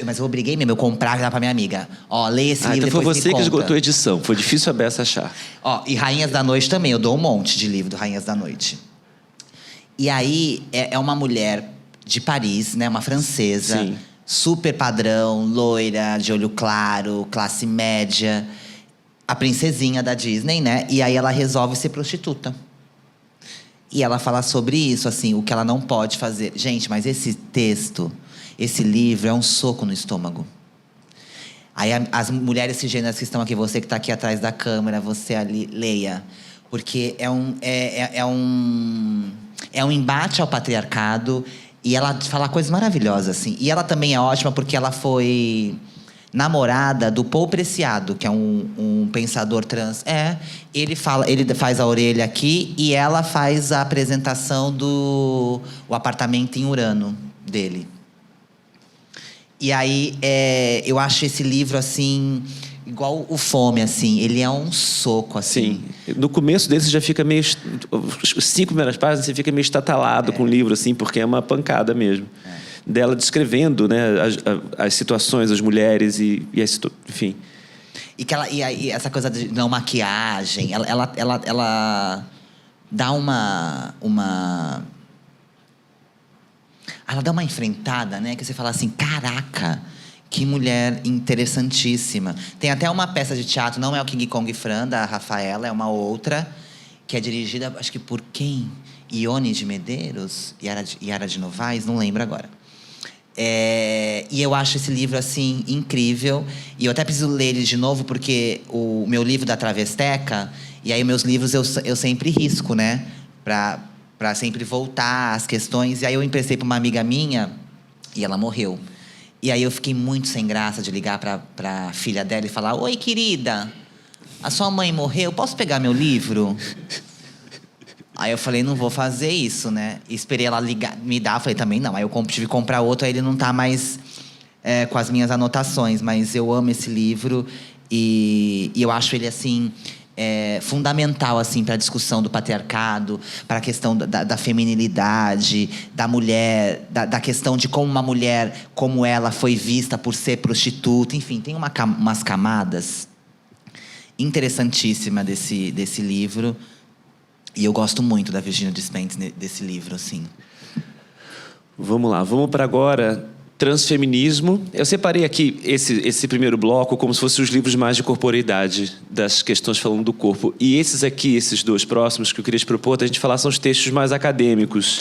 mas eu obriguei mesmo, eu comprar já pra minha amiga. Ó, leia esse livro, então foi depois você me que conta. esgotou a edição. Foi difícil a Bessa achar. Ó, e Rainhas da Noite também, eu dou um monte de livro do Rainhas da Noite. E aí, é uma mulher de Paris, né? Uma francesa. Sim. Super padrão, loira, de olho claro, classe média. A princesinha da Disney, né? E aí ela resolve ser prostituta. E ela fala sobre isso, assim, o que ela não pode fazer. Gente, mas esse texto, esse livro é um soco no estômago. Aí as mulheres cisgêneras que estão aqui, você que está aqui atrás da câmera, você ali, leia. Porque é um embate ao patriarcado. E ela fala coisas maravilhosas, assim. E ela também é ótima porque ela foi namorada do Paul Preciado, que é um pensador trans. Ele faz a orelha aqui e ela faz a apresentação do apartamento em Urano dele. E aí, eu acho esse livro, assim, igual o Fome, assim. Ele é um soco, assim. Sim. No começo dele, você já fica meio... Os 5 primeiras páginas, você fica meio estatalado com o livro, assim, porque é uma pancada mesmo. Dela descrevendo, né, as situações, as mulheres enfim. E essa coisa de não maquiagem, ela dá uma ela dá uma enfrentada, né, que você fala assim, caraca, que mulher interessantíssima. Tem até uma peça de teatro, não é o King Kong Fran, da Rafaela, é uma outra, que é dirigida, acho que por quem? Ione de Medeiros? Yara de Novaes? Não lembro agora. E eu acho esse livro, assim, incrível. E eu até preciso ler ele de novo, porque o meu livro da Travesteca... E aí, meus livros eu sempre risco, né? Pra sempre voltar às questões. E aí, eu emprestei pra uma amiga minha e ela morreu. E aí, eu fiquei muito sem graça de ligar pra filha dela e falar: oi, querida, a sua mãe morreu, posso pegar meu livro? Aí eu falei, não vou fazer isso, né? E esperei ela ligar, me dar, falei também não. Aí eu tive que comprar outro, aí ele não tá mais com as minhas anotações. Mas eu amo esse livro e eu acho ele, assim, fundamental, assim, para a discussão do patriarcado, para a questão da feminilidade, da mulher, da questão de como uma mulher, como ela foi vista por ser prostituta. Enfim, tem umas camadas interessantíssimas desse livro. E eu gosto muito da Virginia Despentes desse livro, assim. Vamos lá, vamos para agora transfeminismo. Eu separei aqui esse primeiro bloco como se fossem os livros mais de corporeidade, das questões falando do corpo. E esses 2 próximos que eu queria te propor, a gente falar, são os textos mais acadêmicos.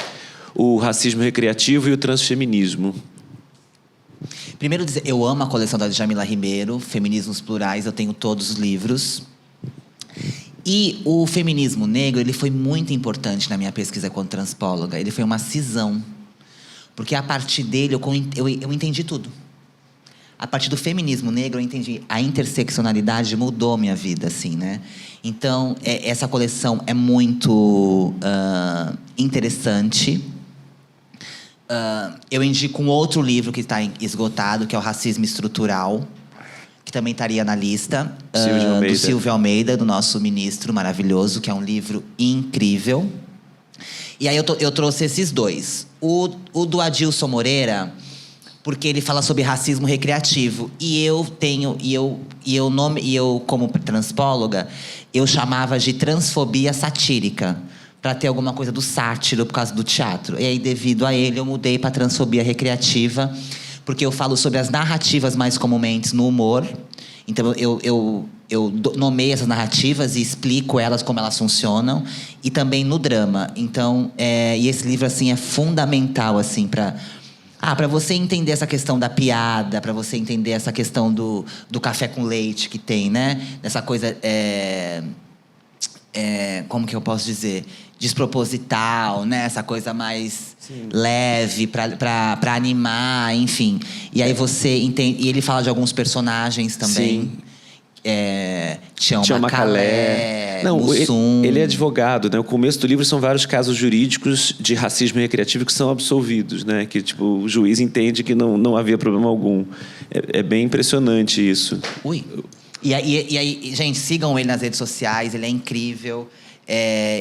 O racismo recreativo e o transfeminismo. Primeiro dizer, eu amo a coleção da Djamila Ribeiro, Feminismos Plurais, eu tenho todos os livros. E o feminismo negro, ele foi muito importante na minha pesquisa como transpóloga. Ele foi uma cisão. Porque a partir dele eu entendi tudo. A partir do feminismo negro eu entendi. A interseccionalidade mudou minha vida, assim, né? Então, essa coleção é muito interessante. Eu indico um outro livro que está esgotado, que é o Racismo Estrutural, que também estaria na lista, do Silvio Almeida, do nosso ministro maravilhoso, que é um livro incrível. E aí eu trouxe esses dois. O do Adilson Moreira, porque ele fala sobre racismo recreativo. E eu, como transpóloga, eu chamava de transfobia satírica, para ter alguma coisa do sátiro por causa do teatro. E aí, devido a ele, eu mudei para transfobia recreativa, porque eu falo sobre as narrativas mais comumente no humor. Então, eu nomeio essas narrativas e explico elas, como elas funcionam. E também no drama. Então, e esse livro, assim, é fundamental, assim, para você entender essa questão da piada, para você entender essa questão do café com leite que tem, né? Dessa coisa, como que eu posso dizer? Desproposital, né? Essa coisa mais leve para animar, enfim. E aí você entende. E ele fala de alguns personagens também. Tião Macalé, Mussum. Ele é advogado, né? O começo do livro são vários casos jurídicos de racismo recreativo que são absolvidos, né? Que tipo, o juiz entende que não havia problema algum. É bem impressionante isso. E aí, gente, sigam ele nas redes sociais, ele é incrível.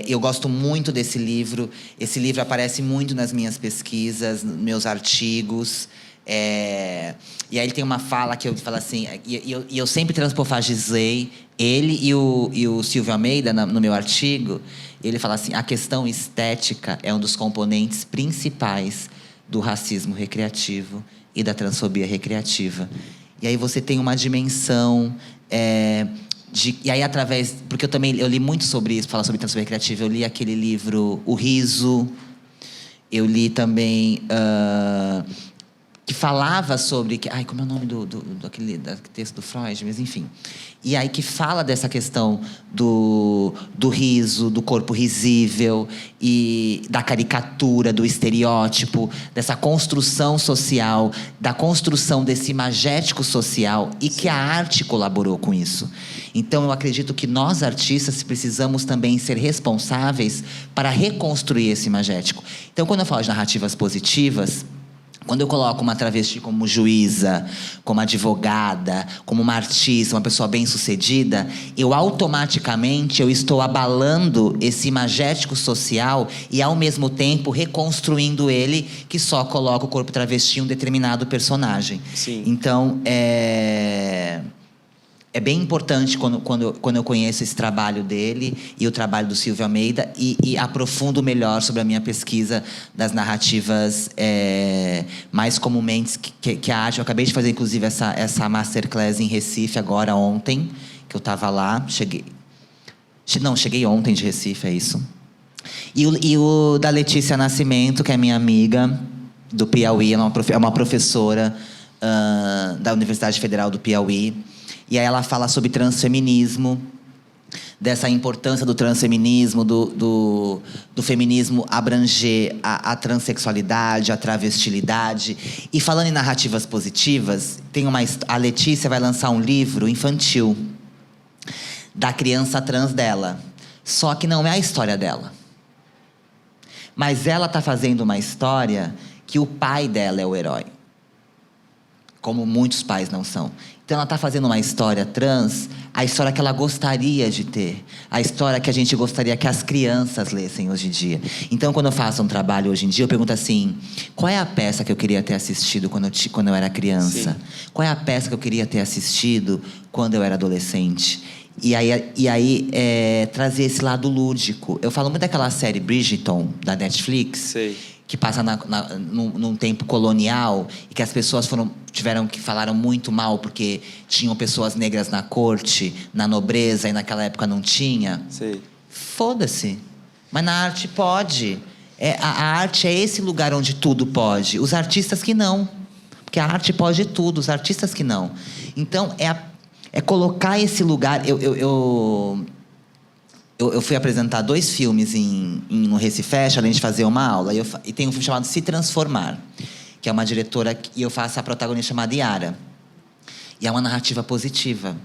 Eu gosto muito desse livro. Esse livro aparece muito nas minhas pesquisas, nos meus artigos. E aí ele tem uma fala que eu falo assim, e eu sempre transpofagisei ele e o Silvio Almeida no meu artigo. Ele fala assim: a questão estética é um dos componentes principais do racismo recreativo e da transfobia recreativa. E aí você tem uma dimensão e aí, porque eu li muito sobre isso, falar sobre transfobia recreativa. Eu li aquele livro O Riso. Eu li também que falava sobre... como é o nome daquele texto do Freud? Mas, enfim. E aí que fala dessa questão do riso, do corpo risível, e da caricatura, do estereótipo, dessa construção social, da construção desse imagético social, e que a arte colaborou com isso. Então, eu acredito que nós, artistas, precisamos também ser responsáveis para reconstruir esse imagético. Então, quando eu falo de narrativas positivas... Quando eu coloco uma travesti como juíza, como advogada, como uma artista, uma pessoa bem-sucedida, eu automaticamente estou abalando esse imagético social e, ao mesmo tempo, reconstruindo ele, que só coloca o corpo travesti em um determinado personagem. Sim. Então, é bem importante quando eu conheço esse trabalho dele e o trabalho do Silvio Almeida e aprofundo melhor sobre a minha pesquisa das narrativas mais comumente que a arte. Eu acabei de fazer, inclusive, essa masterclass em Recife agora, ontem, que eu estava lá. Cheguei ontem de Recife, é isso. E o da Letícia Nascimento, que é minha amiga do Piauí, ela é uma professora da Universidade Federal do Piauí. E aí ela fala sobre transfeminismo, dessa importância do transfeminismo, do feminismo abranger a transexualidade, a travestilidade. E falando em narrativas positivas, a Letícia vai lançar um livro infantil da criança trans dela. Só que não é a história dela. Mas ela está fazendo uma história que o pai dela é o herói. Como muitos pais não são. Então, ela está fazendo uma história trans, a história que ela gostaria de ter. A história que a gente gostaria que as crianças lessem hoje em dia. Então, quando eu faço um trabalho hoje em dia, eu pergunto assim: qual é a peça que eu queria ter assistido quando eu era criança? Sim. Qual é a peça que eu queria ter assistido quando eu era adolescente? E aí trazer esse lado lúdico. Eu falo muito daquela série Bridgerton, da Netflix. Sei. Que passa num tempo colonial e que as pessoas falaram muito mal porque tinham pessoas negras na corte, na nobreza, e naquela época não tinha. Sei. Foda-se. Mas na arte pode. A arte é esse lugar onde tudo pode. Os artistas que não. Porque a arte pode tudo, os artistas que não. Então, é colocar esse lugar... Eu fui apresentar 2 filmes no Recifest, além de fazer uma aula. E tem um filme chamado Se Transformar, que é uma diretora... E eu faço a protagonista chamada Yara. E é uma narrativa positiva.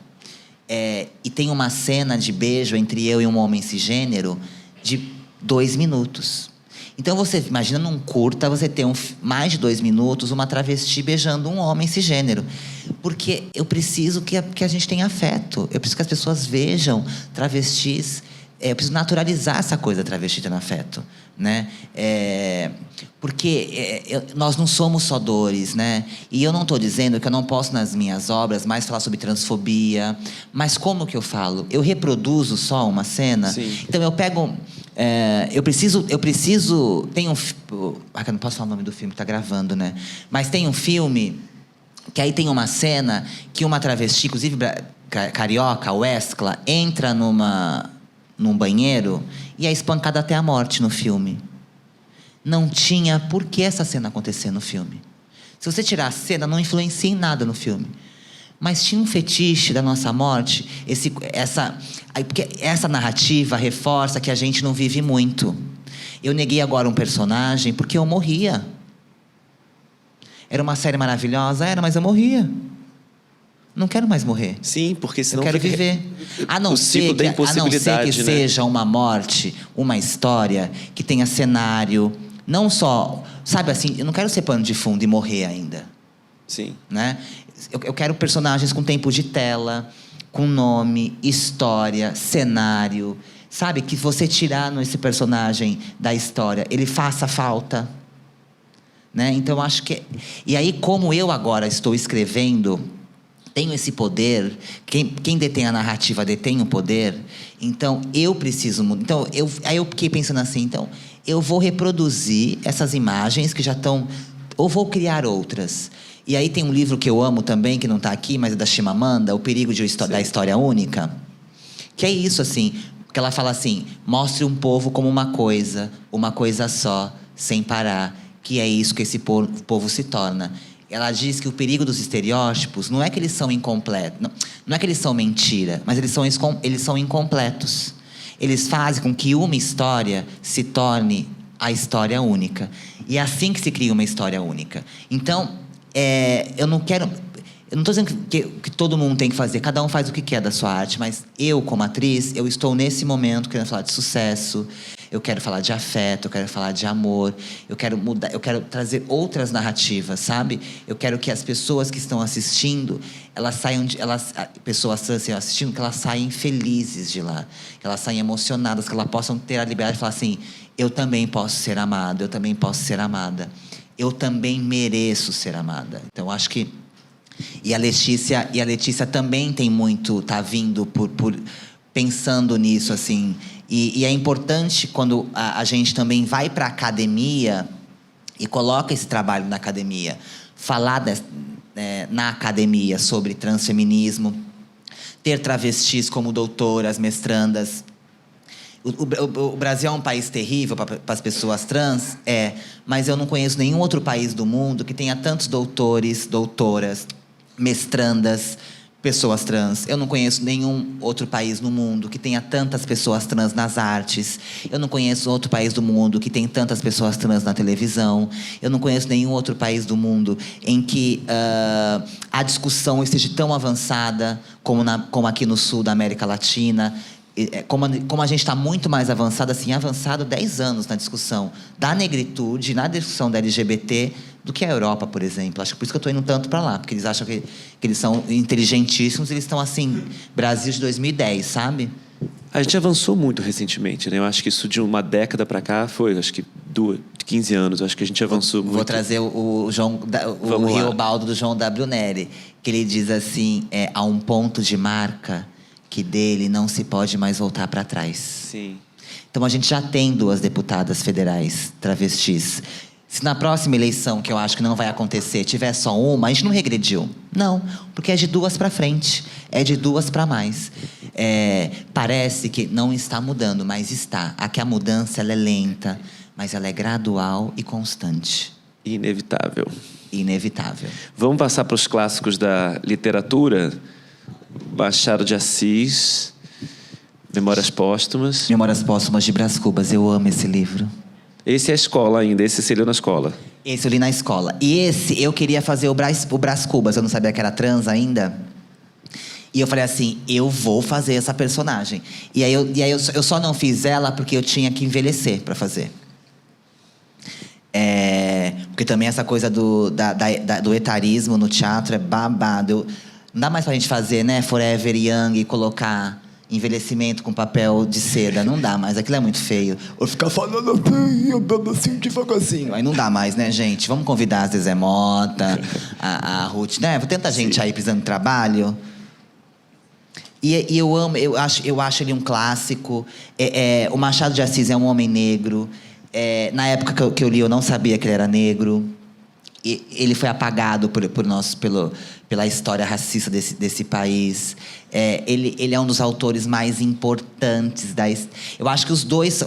E tem uma cena de beijo entre eu e um homem cisgênero de 2 minutos. Então, você imagina num curta, você ter mais de 2 minutos, uma travesti beijando um homem cisgênero. Porque eu preciso que a gente tenha afeto. Eu preciso que as pessoas vejam travestis eu preciso naturalizar essa coisa travesti tendo afeto, né? Porque nós não somos só dores, né? E eu não estou dizendo que eu não posso, nas minhas obras, mais falar sobre transfobia. Mas como que eu falo? Eu reproduzo só uma cena? Sim. Então eu pego... eu preciso... Tem um... eu não posso falar o nome do filme, tá gravando, né? Mas tem um filme que aí tem uma cena que uma travesti, inclusive carioca, Weskla, entra num banheiro e é espancada até a morte no filme. Não tinha por que essa cena acontecer no filme. Se você tirar a cena, não influencia em nada no filme. Mas tinha um fetiche da nossa morte, porque essa narrativa reforça que a gente não vive muito. Eu neguei agora um personagem porque eu morria. Era uma série maravilhosa? Era, mas eu morria. Não quero mais morrer. Sim, porque senão... Eu quero viver. A não ser que seja uma morte, uma história que tenha cenário. Não só... Sabe assim, eu não quero ser pano de fundo e morrer ainda. Sim. Né? Eu quero personagens com tempo de tela, com nome, história, cenário. Sabe, que você tirar esse personagem da história, ele faça falta. Né? Então, acho que... E aí, como eu agora estou escrevendo... tenho esse poder, quem detém a narrativa detém o poder, então eu preciso... Então, aí eu fiquei pensando assim, então, eu vou reproduzir essas imagens que já estão... Ou vou criar outras. E aí tem um livro que eu amo também, que não está aqui, mas é da Chimamanda, O Perigo da História Única, que é isso, assim, que ela fala assim, mostre um povo como uma coisa só, sem parar, que é isso que esse povo se torna. Ela diz que o perigo dos estereótipos não é que eles são incompletos, não é que eles são mentira, mas eles são incompletos. Eles fazem com que uma história se torne a história única. E é assim que se cria uma história única. Então, eu não estou dizendo que todo mundo tem que fazer, cada um faz o que quer da sua arte, mas eu, como atriz, eu estou nesse momento querendo falar de sucesso, eu quero falar de afeto, eu quero falar de amor, eu quero mudar, eu quero trazer outras narrativas, sabe? Eu quero que as pessoas que estão assistindo, pessoas trans assistindo, que elas saiam felizes de lá, que elas saiam emocionadas, que elas possam ter a liberdade de falar assim, eu também posso ser amado, eu também posso ser amada, eu também mereço ser amada. Então, acho que... E a Letícia também tem muito, tá vindo por pensando nisso, assim. E é importante quando a gente também vai para a academia e coloca esse trabalho na academia, falar na academia sobre transfeminismo, ter travestis como doutoras, mestrandas. O Brasil é um país terrível para as pessoas trans, mas eu não conheço nenhum outro país do mundo que tenha tantos doutores, doutoras, mestrandas, pessoas trans. Eu não conheço nenhum outro país no mundo que tenha tantas pessoas trans nas artes. Eu não conheço outro país do mundo que tem tantas pessoas trans na televisão. Eu não conheço nenhum outro país do mundo em que a discussão esteja tão avançada como aqui no sul da América Latina. Como a gente está muito mais avançado, assim, avançado 10 anos na discussão da negritude, na discussão da LGBT, do que a Europa, por exemplo. Acho que por isso que eu estou indo tanto para lá, porque eles acham que eles são inteligentíssimos, eles estão assim, Brasil de 2010, sabe? A gente avançou muito recentemente, né? Eu acho que isso de uma década para cá foi, acho que 15 anos. Eu acho que a gente avançou muito. Vou trazer o Riobaldo do João W. Neri, que ele diz assim, há um ponto de marca que dele não se pode mais voltar para trás. Sim. Então, a gente já tem 2 deputadas federais travestis. Se na próxima eleição, que eu acho que não vai acontecer, tiver só uma, a gente não regrediu. Não, porque é de 2 para frente. É de 2 para mais. Parece que não está mudando, mas está. Aqui a mudança ela é lenta, mas ela é gradual e constante. Inevitável. Inevitável. Vamos passar para os clássicos da literatura? Machado de Assis, Memórias Póstumas. Memórias Póstumas de Brás Cubas, eu amo esse livro. Esse é a escola ainda, esse você leu na escola. Esse eu li na escola. E esse, eu queria fazer o Brás Cubas, eu não sabia que era trans ainda. E eu falei assim, eu vou fazer essa personagem. E aí eu só não fiz ela porque eu tinha que envelhecer para fazer. Porque também essa coisa do etarismo no teatro é babado. Não dá mais pra gente fazer, né, Forever Young e colocar envelhecimento com papel de seda. Não dá mais, aquilo é muito feio. Ou ficar falando assim, andando assim, devagarzinho. Aí não dá mais, né, gente? Vamos convidar a Zezé Mota, a Ruth, né? Tanta gente aí precisando de trabalho. E eu amo, eu acho ele um clássico. O Machado de Assis é um homem negro. Na época que eu li, eu não sabia que ele era negro. E ele foi apagado pela história racista desse país. Ele é um dos autores mais importantes eu acho que os dois...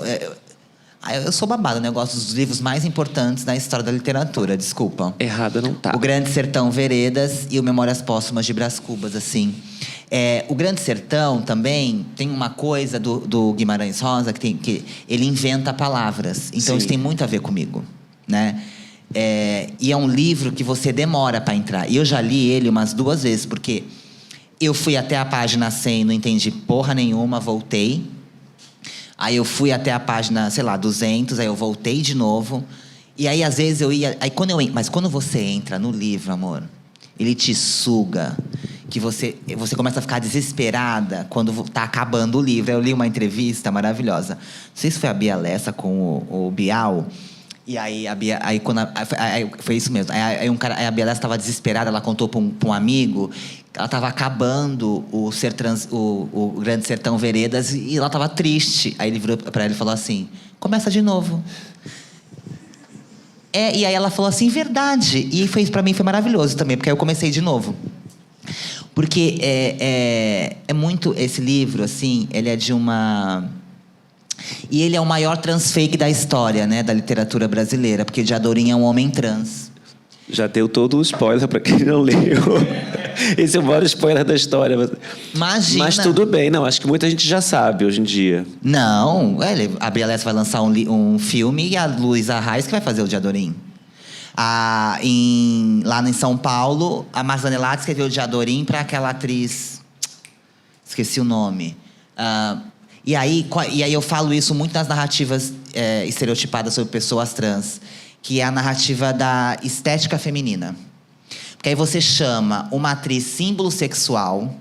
eu sou babada, né? Eu gosto dos livros mais importantes da história da literatura, desculpa. Errada não tá. O Grande Sertão Veredas e o Memórias Póstumas de Brás Cubas, assim. O Grande Sertão também tem uma coisa do Guimarães Rosa que ele inventa palavras. Então, Sim. Isso tem muito a ver comigo, né? E é um livro que você demora para entrar. E eu já li ele umas 2 vezes, porque eu fui até a página 100, não entendi porra nenhuma, voltei. Aí eu fui até a página, sei lá, 200, aí eu voltei de novo. E aí, às vezes, eu ia... Mas quando você entra no livro, amor, ele te suga, que você começa a ficar desesperada quando tá acabando o livro. Eu li uma entrevista maravilhosa. Não sei se foi a Bia Lessa com o Bial. E aí, foi isso mesmo. Aí a Bia Lessa estava desesperada, ela contou para um amigo... Ela estava acabando o Grande Sertão Veredas e ela estava triste. Aí ele virou para ela e falou assim: começa de novo. E aí ela falou assim: verdade. E para mim foi maravilhoso também, porque aí eu comecei de novo. Porque é muito... Esse livro, assim, ele é de uma... E ele é o maior transfake da história, né, da literatura brasileira. Porque Diadorim é um homem trans. Já deu todo o spoiler para quem não leu. Esse é o maior spoiler da história. Imagina. Mas tudo bem, não. Acho que muita gente já sabe hoje em dia. Não, a Bia Lessa vai lançar um filme e a Luísa Arraes que vai fazer o Diadorim. Lá em São Paulo, a Marta Zanellati escreveu o Diadorim para aquela atriz... Esqueci o nome. E aí eu falo isso muito nas narrativas estereotipadas sobre pessoas trans, que é a narrativa da estética feminina. Porque aí você chama uma atriz símbolo sexual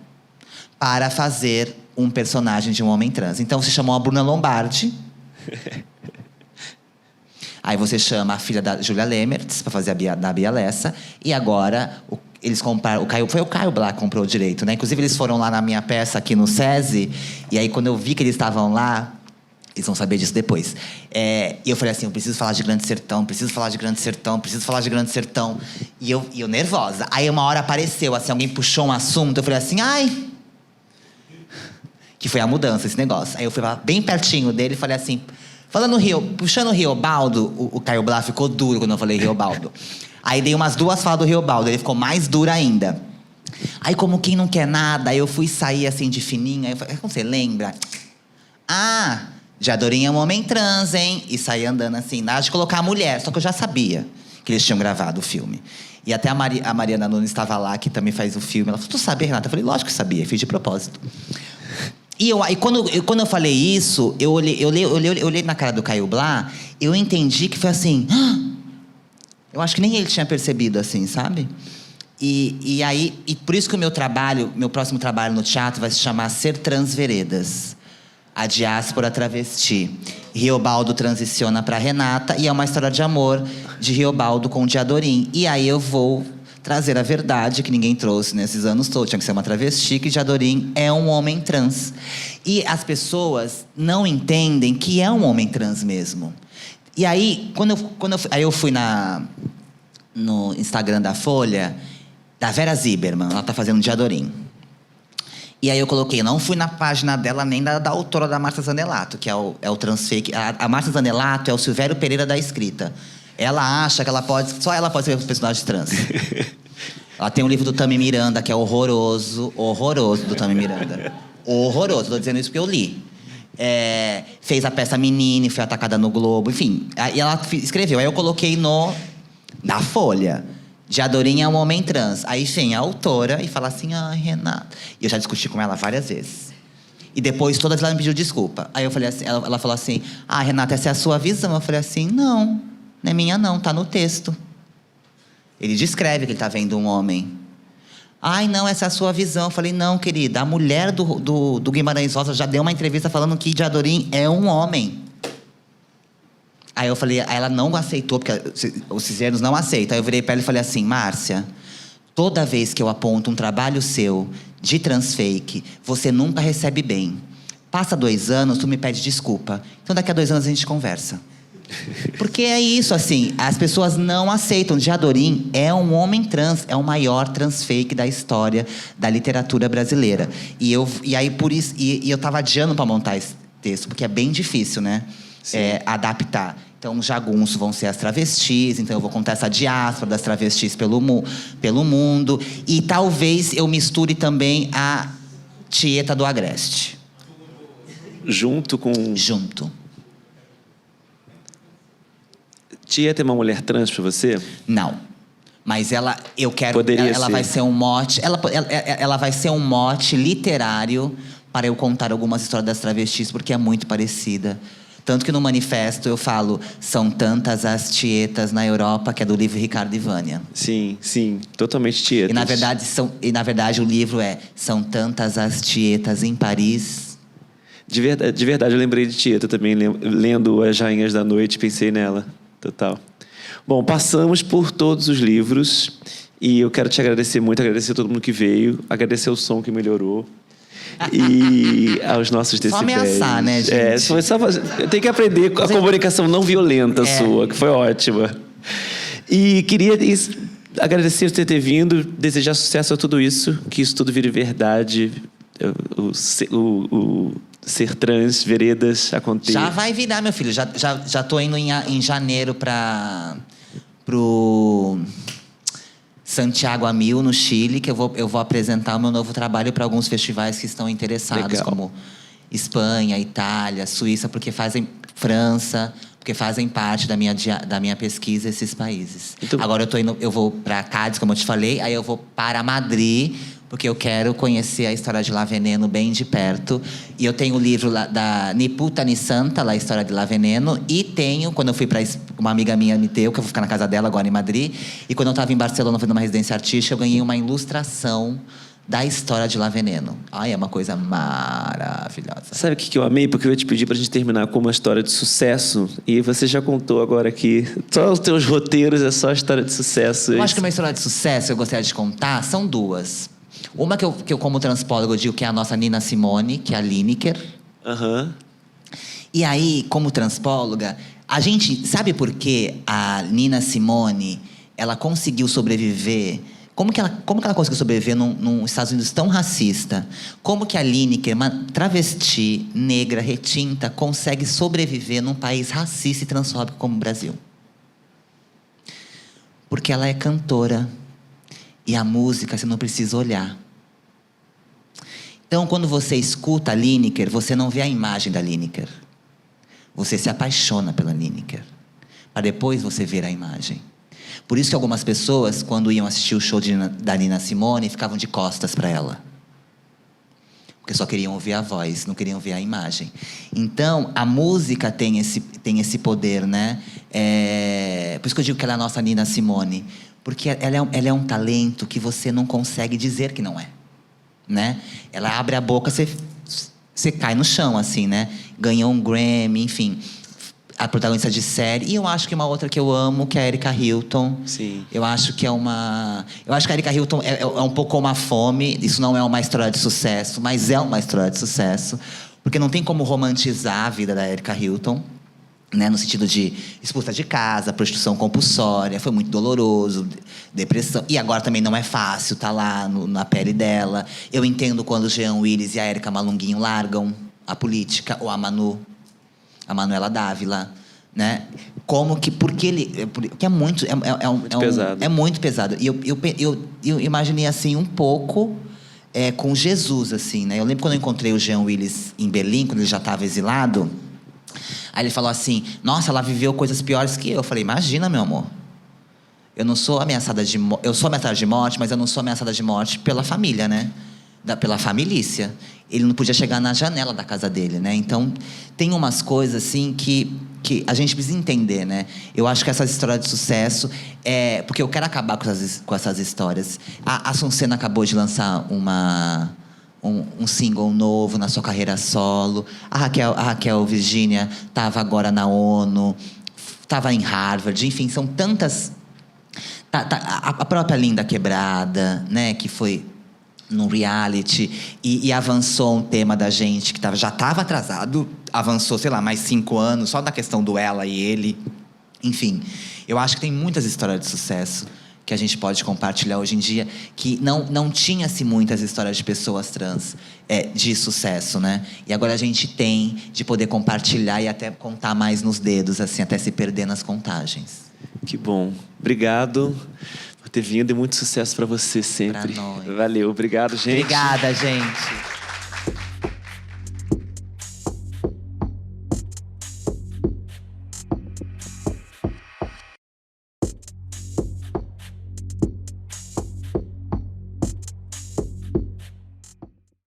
para fazer um personagem de um homem trans. Então, você chamou a Bruna Lombardi. Aí você chama a filha da Júlia Lemertz para fazer da Bia Lessa. E agora, eles compraram... Foi o Caio Blá que comprou o direito, né? Inclusive, eles foram lá na minha peça aqui no SESI. E aí, quando eu vi que eles estavam lá... Eles vão saber disso depois. E eu falei assim, eu preciso falar de Grande Sertão, preciso falar de Grande Sertão, preciso falar de Grande Sertão. E eu nervosa. Aí uma hora apareceu, assim, alguém puxou um assunto, eu falei assim, ai... Que foi a mudança, esse negócio. Aí eu fui bem pertinho dele e falei assim... Puxando o Riobaldo, o Caio Blá ficou duro quando eu falei Riobaldo. Aí dei umas 2 falas do Riobaldo, ele ficou mais duro ainda. Aí como quem não quer nada, aí eu fui sair assim de fininho, aí eu falei, como você lembra? Diadorim é um homem trans, hein? E saí andando assim, nada de colocar a mulher. Só que eu já sabia que eles tinham gravado o filme. E até a Mariana Nunes estava lá, que também faz o filme. Ela falou, tu sabia, Renata? Eu falei, lógico que sabia, fiz de propósito. E quando eu falei isso, eu olhei na cara do Caio Blá, eu entendi que foi assim... Eu acho que nem ele tinha percebido, assim, sabe? E por isso que meu próximo trabalho no teatro vai se chamar Ser Trans Veredas. A diáspora travesti. Riobaldo transiciona para Renata e é uma história de amor de Riobaldo com Diadorim. E aí eu vou trazer a verdade que ninguém trouxe nesses anos todos. Tinha que ser uma travesti, que Diadorim é um homem trans. E as pessoas não entendem que é um homem trans mesmo. E aí, aí eu fui no Instagram da Folha, da Vera Zimmermann, ela tá fazendo Diadorim. E aí eu coloquei, não fui na página dela nem da autora da Marta Zanellati, que é o transfake. A Marta Zanellati é o Silvério Pereira da escrita. Ela acha que só ela pode ser um personagem trans. Ela tem um livro do Tami Miranda, que é horroroso do Tami Miranda. Horroroso, tô dizendo isso porque eu li. Fez a peça Menine, foi atacada no Globo, enfim. E ela escreveu, aí eu coloquei na Folha. Diadorim é um homem trans. Aí vem a autora e fala assim, Renata... E eu já discuti com ela várias vezes. E depois todas ela me pediu desculpa. Aí eu falei assim, ela falou assim, Renata, essa é a sua visão. Eu falei assim, não é minha não, tá no texto. Ele descreve que ele tá vendo um homem. Ai, não, essa é a sua visão. Eu falei, não, querida, a mulher do Guimarães Rosa já deu uma entrevista falando que Diadorim é um homem. Aí eu falei, aí ela não aceitou, porque os cisgêneros não aceitam. Aí eu virei pra ela e falei assim, Márcia, toda vez que eu aponto um trabalho seu de transfake, você nunca recebe bem. Passa 2 anos, tu me pede desculpa. Então daqui a 2 anos a gente conversa. Porque é isso, assim, as pessoas não aceitam. Diadorim é um homem trans, é o maior transfake da história da literatura brasileira. E aí, por isso, eu tava adiando para montar esse texto, porque é bem difícil, né? Adaptar. Então, jagunço vão ser as travestis, então eu vou contar essa diáspora das travestis pelo mundo. E talvez eu misture também a Tieta do Agreste. Junto com... Junto. Tieta é uma mulher trans pra você? Não. Mas eu quero... Poderia ela ser. vai ser um mote... Ela vai ser um mote literário para eu contar algumas histórias das travestis, porque é muito parecida. Tanto que no manifesto eu falo, são tantas as tietas na Europa, que é do livro Ricardo e Vânia. Sim, sim. Totalmente tietas. E na verdade o livro São tantas as tietas em Paris. De verdade, eu lembrei de Tieta também, lendo As Rainhas da Noite, pensei nela. Total. Bom, passamos por todos os livros e eu quero te agradecer muito, agradecer a todo mundo que veio, agradecer o som que melhorou e aos nossos decibéis. Só ameaçar, né, gente? Foi só eu tenho que aprender a comunicação não violenta sua, que foi ótima. E queria agradecer por ter vindo, desejar sucesso a tudo isso, que isso tudo vire verdade, o ser trans, veredas, acontecer. Já vai virar, meu filho. Já tô indo em janeiro pro Santiago a Mil, no Chile, que eu vou apresentar o meu novo trabalho para alguns festivais que estão interessados. Legal. Como Espanha, Itália, Suíça, França, porque fazem parte da minha pesquisa esses países. Então, agora eu vou para Cádiz, como eu te falei, aí eu vou para Madrid, porque eu quero conhecer a história de La Veneno bem de perto. E eu tenho o livro da Ni Puta Ni Santa, lá, a história de La Veneno. E tenho, quando eu fui para uma amiga minha me deu, que eu vou ficar na casa dela agora em Madrid. E quando eu estava em Barcelona fazendo uma residência artística, eu ganhei uma ilustração da história de La Veneno. Ai, é uma coisa maravilhosa. Sabe o que eu amei? Porque eu ia te pedir pra gente terminar com uma história de sucesso. E você já contou agora aqui. Só os teus roteiros é só história de sucesso. Eu acho que uma história de sucesso que eu gostaria de contar são 2. Uma que eu como transpólogo, eu digo que é a nossa Nina Simone, que é a Lineker. Uhum. E aí, como transpóloga, a gente... Sabe por que a Nina Simone, ela conseguiu sobreviver... Como que ela conseguiu sobreviver num Estados Unidos tão racista? Como que a Lineker, uma travesti, negra, retinta, consegue sobreviver num país racista e transfóbico como o Brasil? Porque ela é cantora. E a música você não precisa olhar. Então, quando você escuta a Lineker, você não vê a imagem da Lineker. Você se apaixona pela Lineker. Para depois você ver a imagem. Por isso que algumas pessoas, quando iam assistir o show da Nina Simone, ficavam de costas para ela. Porque só queriam ouvir a voz, não queriam ver a imagem. Então, a música tem esse poder, né? Por isso que eu digo que ela é a nossa Nina Simone. Porque ela é um talento que você não consegue dizer que não é, né? Ela abre a boca, você cai no chão, assim, né? Ganhou um Grammy, enfim. A protagonista de série. E eu acho que uma outra que eu amo, que é a Erika Hilton. Sim. Eu acho que a Erika Hilton é um pouco como a fome. Isso não é uma história de sucesso, mas é uma história de sucesso. Porque não tem como romantizar a vida da Erika Hilton. Né, no sentido de expulsa de casa, prostituição compulsória, foi muito doloroso, depressão. E agora também não é fácil, tá lá na pele dela. Eu entendo quando o Jean Willis e a Érica Malunguinho largam a política, ou a Manuela Dávila, né? Porque é muito... pesado. É muito pesado. E eu imaginei, assim, um pouco... com Jesus, assim, né? Eu lembro quando eu encontrei o Jean Willis em Berlim, quando ele já estava exilado... Aí ele falou assim, nossa, ela viveu coisas piores que eu. Eu falei, imagina, meu amor. Eu não sou ameaçada de morte. Eu sou ameaçada de morte, mas eu não sou ameaçada de morte pela família, né? Pela familícia. Ele não podia chegar na janela da casa dele, né? Então, tem umas coisas, assim, que que a gente precisa entender, né? Eu acho que essas histórias de sucesso porque eu quero acabar com essas histórias. A Suncena acabou de lançar um single novo na sua carreira solo. A Raquel Virgínia estava agora na ONU, estava em Harvard. Enfim, são tantas... A própria Linda Quebrada, né? Que foi num reality e avançou um tema da gente que já estava atrasado. Avançou, sei lá, mais 5 anos, só na questão do ela e ele. Enfim, eu acho que tem muitas histórias de sucesso que a gente pode compartilhar hoje em dia, que não tinha-se muitas histórias de pessoas trans de sucesso, né? E agora a gente tem de poder compartilhar e até contar mais nos dedos, assim, até se perder nas contagens. Que bom. Obrigado por ter vindo e muito sucesso para você sempre. Pra nós. Valeu. Obrigado, gente. Obrigada, gente.